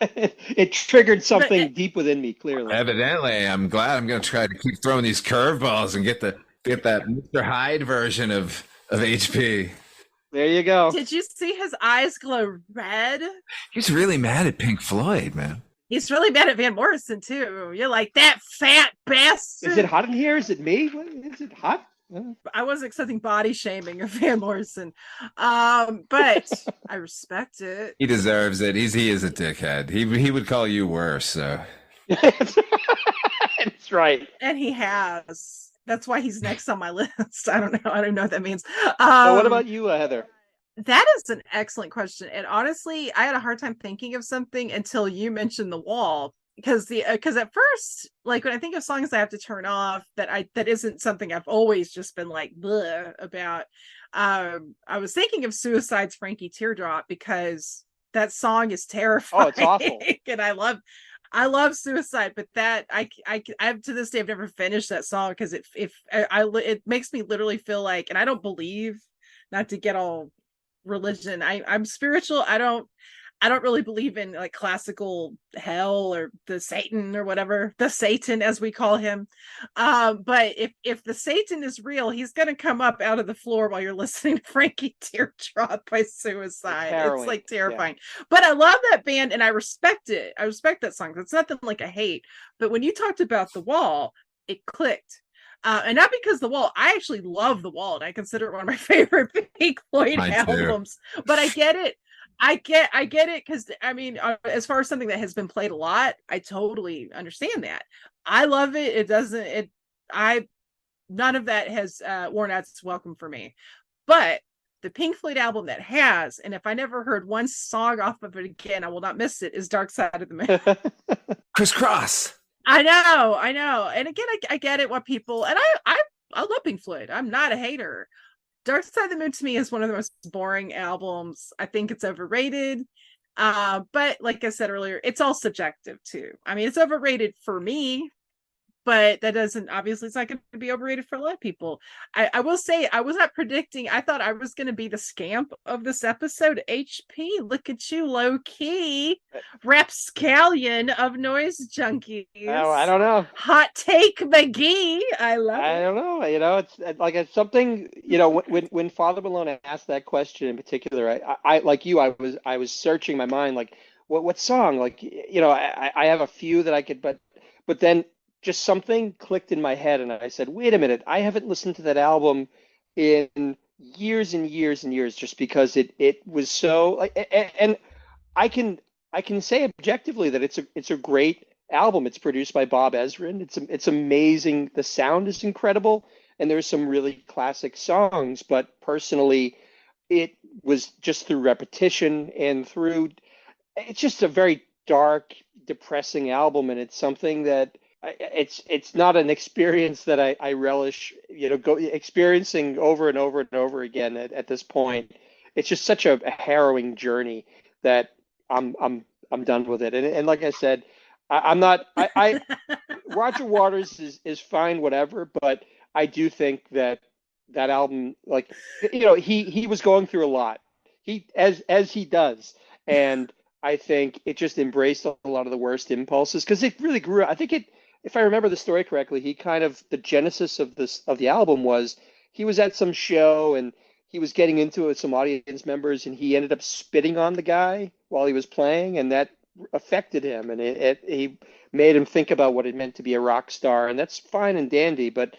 it triggered something deep within me. Clearly, Evidently, I'm glad. I'm going to try to keep throwing these curveballs and get that Mr. Hyde version of HP. There you go. Did you see his eyes glow red? He's really mad at Pink Floyd, man. He's really mad at Van Morrison too. You're like, that fat bastard. Is it hot in here? Is it me? Is it hot? I wasn't accepting body shaming of Van Morrison, but I respect it. He deserves it. He is a dickhead. He would call you worse. So That's right. And he has. That's why he's next on my list. I don't know. I don't know what that means. So what about you, Heather? That is an excellent question. And honestly, I had a hard time thinking of something until you mentioned The Wall. Because at first, like when I think of songs I have to turn off, that isn't something I've always just been like bleh about. I was thinking of Suicide's Frankie Teardrop because that song is terrifying. Oh, it's awful. And I love Suicide, but that I to this day I've never finished that song because it makes me literally feel like, and I don't believe, not to get all religion, I'm spiritual. I don't really believe in like classical hell or the Satan or whatever, the Satan as we call him. But if the Satan is real, he's gonna come up out of the floor while you're listening to Frankie Teardrop by Suicide. It's like terrifying. Yeah. But I love that band and I respect it. I respect that song. It's nothing like I hate. But when you talked about The Wall, it clicked. And not because The Wall, I actually love The Wall and I consider it one of my favorite Pink Floyd albums. But I get it. I get it because I mean, as far as something that has been played a lot, I totally understand that. I love it. None of that has worn out its welcome for me. But the Pink Floyd album that has, and if I never heard one song off of it again, I will not miss it, is Dark Side of the Moon. Crisscross. I know. And again, I get it what people, and I love Pink Floyd. I'm not a hater. Dark Side of the Moon to me is one of the most boring albums. I think it's overrated. But like I said earlier, it's all subjective too. I mean, it's overrated for me, but that doesn't, obviously it's not going to be overrated for a lot of people. I will say, I was not predicting, I thought I was going to be the scamp of this episode. HP, look at you, low key rapscallion of Noise Junkies. Oh, I don't know. Hot take McGee. I love I it. don't know. It's like it's something. When Father Malone asked that question in particular, I like you. I was searching my mind, like what song? Like I have a few that I could, but then just something clicked in my head, and I said, wait a minute, I haven't listened to that album in years and years and years, just because it was so like, and I can say objectively that it's a great album. It's produced by Bob Ezrin. It's amazing. The sound is incredible, and there's some really classic songs. But personally, it was just through repetition and through. It's just a very dark, depressing album, and it's something that it's not an experience that I relish. Go experiencing over and over and over again at this point. It's just such a harrowing journey that I'm done with it. And like I said, I'm not. I Roger Waters is fine, whatever. But I do think that album, like he was going through a lot. He as he does, and I think it just embraced a lot of the worst impulses because it really grew. I think if I remember the story correctly, he kind of the genesis of the album was he was at some show and he was getting into it with some audience members and he ended up spitting on the guy while he was playing, and that affected him, and he made him think about what it meant to be a rock star, and that's fine and dandy, but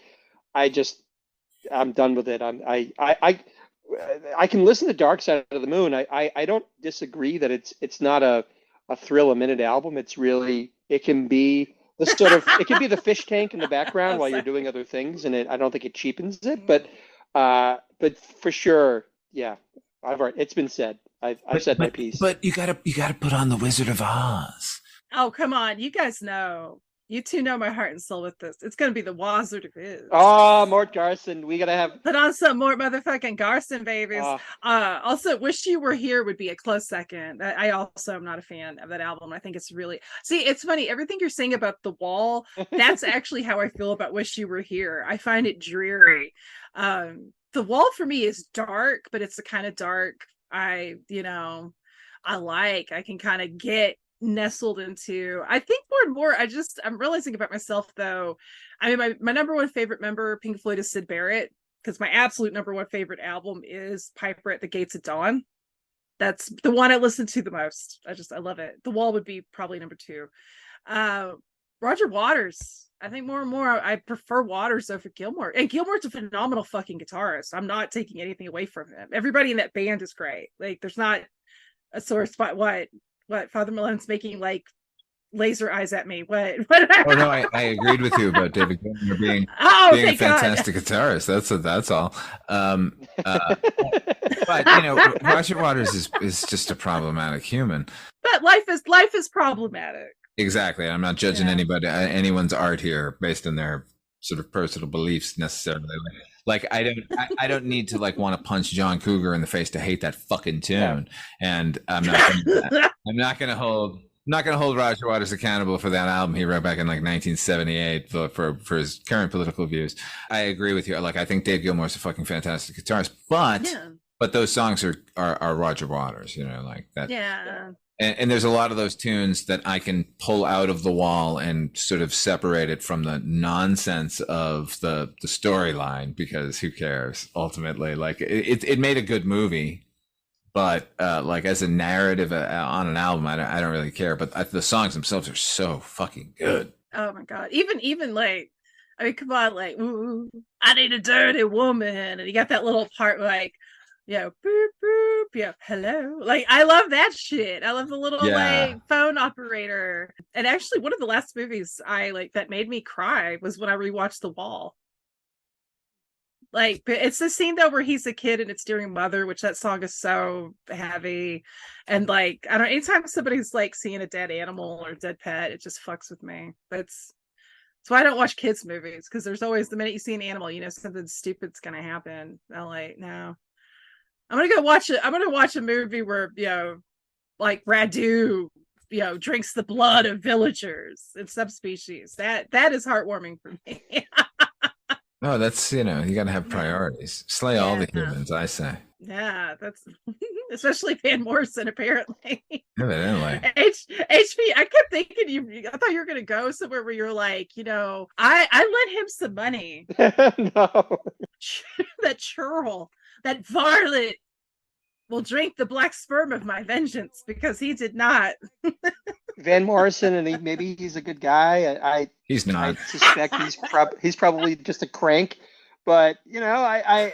I'm done with it. I can listen to Dark Side of the Moon. I don't disagree that it's not a thrill a minute album. It's really, it can be the sort of, it can be the fish tank in the background while you're doing other things, and I don't think it cheapens it, but for sure, yeah, it's been said. I've said my piece. But you gotta put on the Wizard of Oz. Oh, come on. You guys know. You two know my heart and soul with this. It's going to be the Wazard of Oz. Oh, Mort Garson. We got to have... Put on some more motherfucking Garson, babies. Also, Wish You Were Here would be a close second. I also am not a fan of that album. I think it's really... See, it's funny. Everything you're saying about The Wall, that's actually how I feel about Wish You Were Here. I find it dreary. The Wall for me is dark, but it's the kind of dark I like. I can kind of get nestled into. I think more and more I'm realizing about myself, though. I mean, my number one favorite member of Pink Floyd is Syd Barrett, because my absolute number one favorite album is Piper at the Gates of Dawn. That's the one I listen to the most. I love it. The Wall would be probably number two. Roger Waters. I think more and more I prefer Waters over Gilmour. And Gilmour's a phenomenal fucking guitarist. I'm not taking anything away from him. Everybody in that band is great. Like, there's not a sore spot. What Father Malone's making like laser eyes at me. What? Oh no, I agreed with you about David Gilmour being a fantastic guitarist. That's all. But Roger Waters is just a problematic human. But life is problematic. Exactly. I'm not judging anyone's art here based on their sort of personal beliefs necessarily. Like I don't need to like want to punch John Cougar in the face to hate that fucking tune. Yeah. And I'm not going to hold Roger Waters accountable for that album he wrote back in like 1978 for his current political views. I agree with you. Like I think Dave Gilmour's a fucking fantastic guitarist, but those songs are Roger Waters, like that. Yeah. And there's a lot of those tunes that I can pull out of The Wall and sort of separate it from the nonsense of the storyline, because who cares ultimately? Like it made a good movie, but like as a narrative on an album, I don't really care. But the songs themselves are so fucking good. Oh my god! Even like, I mean, come on, like, ooh, I need a dirty woman, and you got that little part like, boop boop, hello. Like, I love that shit. I love the little like phone operator. And actually, one of the last movies I like that made me cry was when I rewatched The Wall. Like, it's the scene though where he's a kid and it's during Mother, which that song is so heavy. And like, I don't. Anytime somebody's like seeing a dead animal or dead pet, it just fucks with me. That's why I don't watch kids movies, because there's always, the minute you see an animal, something stupid's gonna happen. I'm like, no. I'm gonna watch a movie where like Radu drinks the blood of villagers and subspecies. That is heartwarming for me. Oh, that's, you got to have priorities. Slay all the humans, I say. Yeah, that's especially Van Morrison, apparently. Evidently. HP, I kept thinking I thought you were gonna go somewhere where you're like, I lent him some money. No. That churl, that varlet will drink the black sperm of my vengeance because he did not. Van Morrison, and maybe he's a good guy. He's not. I suspect he's probably just a crank, but it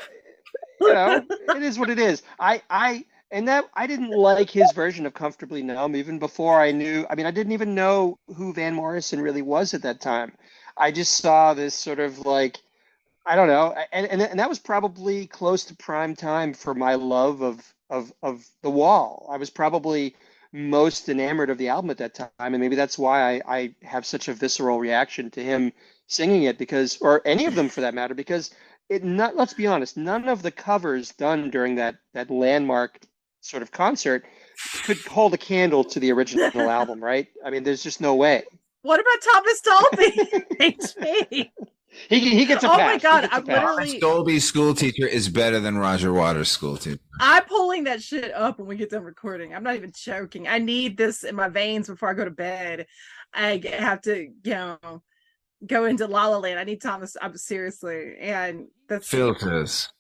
is what it is. I didn't like his version of Comfortably Numb even before I knew. I mean, I didn't even know who Van Morrison really was at that time. I just saw this sort of like, I don't know, and that was probably close to prime time for my love of The Wall. I was probably most enamored of the album at that time, and maybe that's why I have such a visceral reaction to him singing it, or any of them for that matter, because let's be honest, none of the covers done during that landmark sort of concert could hold a candle to the original album, right? I mean, there's just no way. What about Thomas Dolby? HP. He gets a pass. Oh my God, I'm literally... Thomas Dolby's school teacher is better than Roger Waters' school teacher. I'm pulling that shit up when we get done recording. I'm not even joking. I need this in my veins before I go to bed. I have to, go into La La Land. I need Thomas. I'm seriously, and that's filters.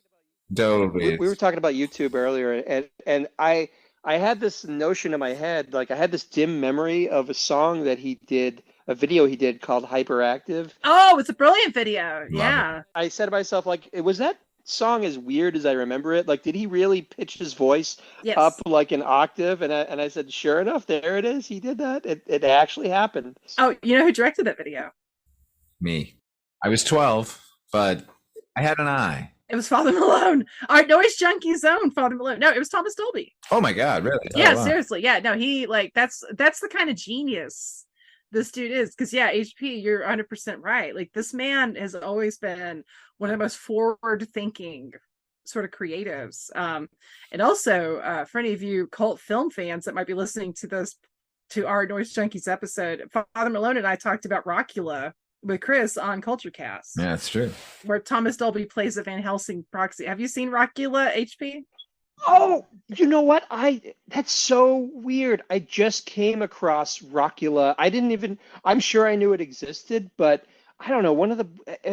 Dolby. We were talking about YouTube earlier, and I had this notion in my head, like I had this dim memory of a song that he did. A video he did called Hyperactive. Oh, it's a brilliant video. Yeah. I said to myself, like, was that song as weird as I remember it? Like, did he really pitch his voice up like an octave? And I said, sure enough, there it is. He did that. It actually happened. Oh, you know who directed that video? Me. I was 12, but I had an eye. It was Father Malone. Our Noise Junkies own Father Malone. No, it was Thomas Dolby. Oh my God, really? Yeah, oh, wow. Seriously. Yeah, no, he that's the kind of genius this dude is, because HP, you're 100% right. Like, this man has always been one of the most forward-thinking sort of creatives. And also, for any of you cult film fans that might be listening to our Noise Junkies episode, Father Malone and I talked about Rockula with Chris on Culture Cast. Yeah, that's true. Where Thomas Dolby plays a Van Helsing proxy. Have you seen Rockula, HP? Oh, you know what? That's so weird. I just came across Rockula. I'm sure I knew it existed, but I don't know. I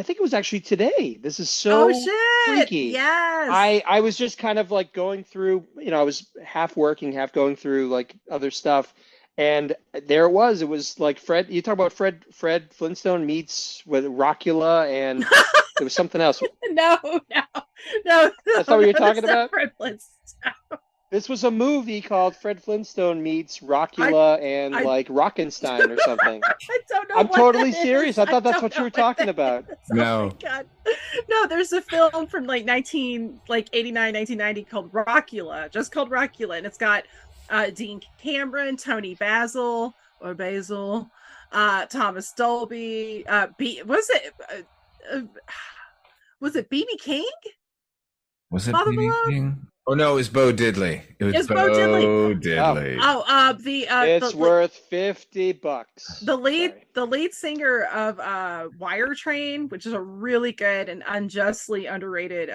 think it was actually today. This is so freaky. Yes. I was just kind of like going through, I was half working, half going through like other stuff. And there it was. It was like you talk about Fred Flintstone meets with Rockula, and there was something else. No. That's not what you're talking about? Fred Flintstone. This was a movie called Fred Flintstone meets Rockula and Rockenstein or something. I don't know. I'm totally serious. I thought that's what you were talking about. No. Oh my God. No, there's a film from 1989, 1990 called Rockula, just called Rockula, and it's got Dean Cameron, Tony Basil, Thomas Dolby. Was it B.B. King? Was it Father B.B. Malone? King? Oh no, it was Bo Diddley. It was Bo Diddley. It's worth $50. The lead singer of Wire Train, which is a really good and unjustly underrated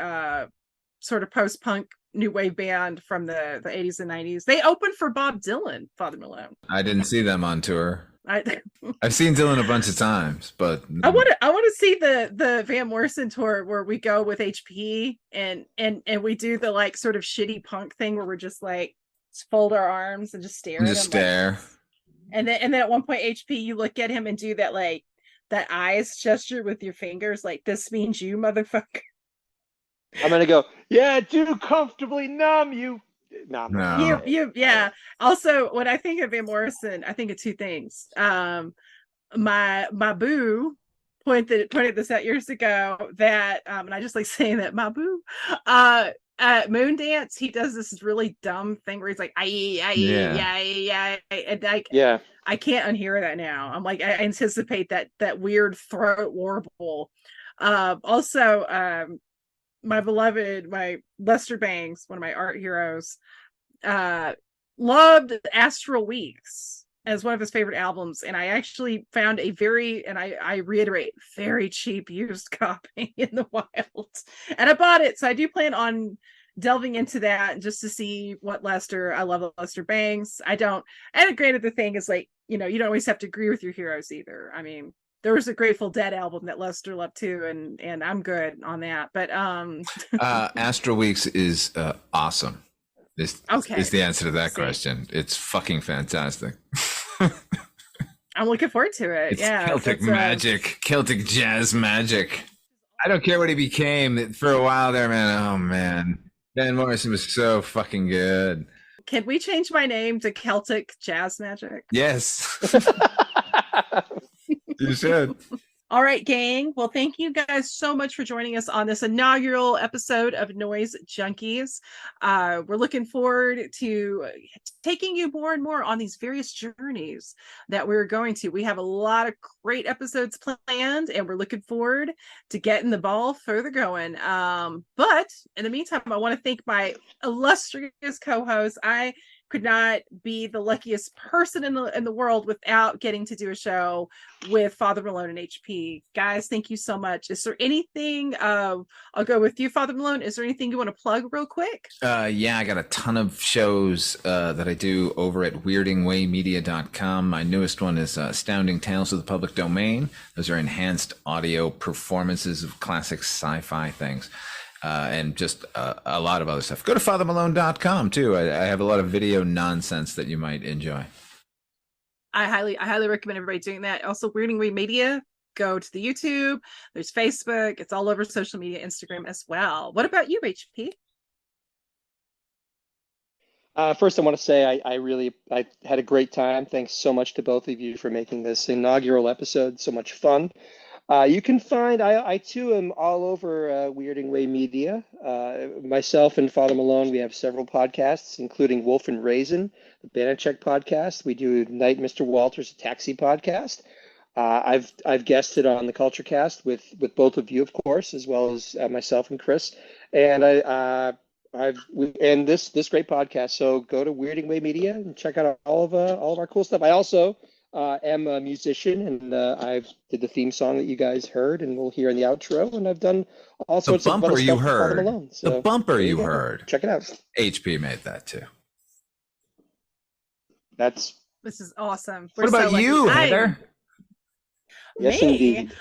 sort of post-punk new wave band from the 80s and 90s. They opened for Bob Dylan, Father Malone. I didn't see them on tour. I've seen Dylan a bunch of times, but I want to see the Van Morrison tour where we go with HP and we do the like sort of shitty punk thing where we're just like fold our arms and just stare at him. Stare. And then at one point, HP, you look at him and do that like that eyes gesture with your fingers, like this means you, motherfucker. I'm gonna go, yeah, do Comfortably Numb, you. No. Yeah. Also, when I think of Van Morrison, I think of two things. My boo pointed this out years ago that, and I just like saying that, my boo. Moon Dance, he does this really dumb thing where he's like, yeah, and I can't unhear that now. I'm like, I anticipate that weird throat warble. Also, my beloved, my Lester Bangs, one of my art heroes, loved Astral Weeks. as one of his favorite albums, and I actually found a very, and I reiterate, very cheap used copy in the wild, and I bought it. So I do plan on delving into that just to see what Lester. I love Lester Bangs. I don't. And granted, the thing is, like, you don't always have to agree with your heroes either. I mean, there was a Grateful Dead album that Lester loved too, and I'm good on that. But Astral Weeks is awesome. Is the answer to that question. It's fucking fantastic. I'm looking forward to it. It's Celtic magic, Celtic jazz magic. I don't care what he became for a while there, man. Oh man, Van Morrison was so fucking good. Can we change my name to Celtic Jazz Magic? Yes. You should. All right, gang. Well, thank you guys so much for joining us on this inaugural episode of Noise Junkies. We're looking forward to taking you more and more on these various journeys that we're going to. We have a lot of great episodes planned, and we're looking forward to getting the ball further going. But in the meantime, I want to thank my illustrious co-host. I could not be the luckiest person in the world without getting to do a show with Father Malone and HP. Guys, thank you so much. Is there anything, I'll go with you, Father Malone. Is there anything you want to plug real quick? Yeah, I got a ton of shows that I do over at weirdingwaymedia.com. My newest one is Astounding Tales of the Public Domain. Those are enhanced audio performances of classic sci-fi things. And just a lot of other stuff. Go to fathermalone.com too. I have a lot of video nonsense that you might enjoy. I highly recommend everybody doing that. Also, Weirding Way Media, go to the YouTube. There's Facebook. It's all over social media, Instagram as well. What about you, HP? First, I want to say I had a great time. Thanks so much to both of you for making this inaugural episode so much fun. You can find, I too am all over Weirding Way Media. Myself and Father Malone, we have several podcasts, including Wolf and Raisin, the Banachek podcast. We do Night Mr. Walters, a taxi podcast. I've guested on the Culture Cast with both of you, of course, as well as myself and Chris. And and this great podcast. So go to Weirding Way Media and check out all of our cool stuff. I also am a musician, and I've did the theme song that you guys heard, and we'll hear in the outro. And I've done all sorts of fun stuff with Father Malone. So the bumper you heard. Check it out. HP made that too. This is awesome. What about you, Heather? Yes, indeed.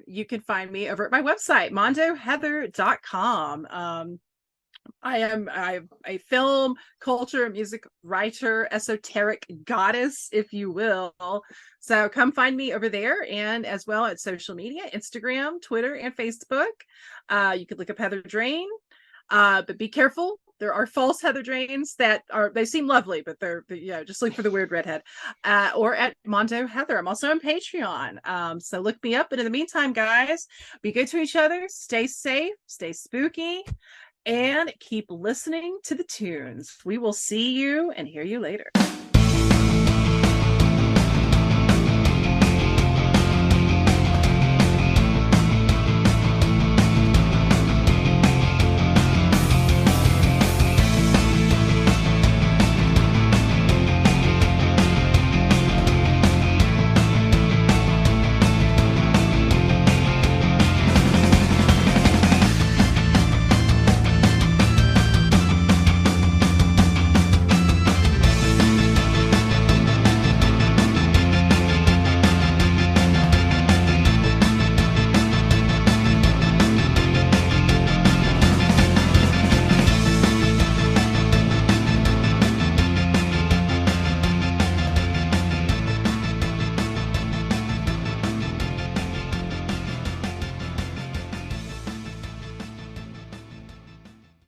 You can find me over at my website, mondoheather.com. I am a film, culture, music writer, esoteric goddess, if you will. So come find me over there, and as well at social media, Instagram, Twitter, and Facebook. You could look up Heather Drain, but be careful. There are false Heather Drains they seem lovely, but they're just look for the weird redhead. Or at Mondo Heather. I'm also on Patreon. So look me up. But in the meantime, guys, be good to each other. Stay safe. Stay spooky. And keep listening to the tunes. We will see you and hear you later.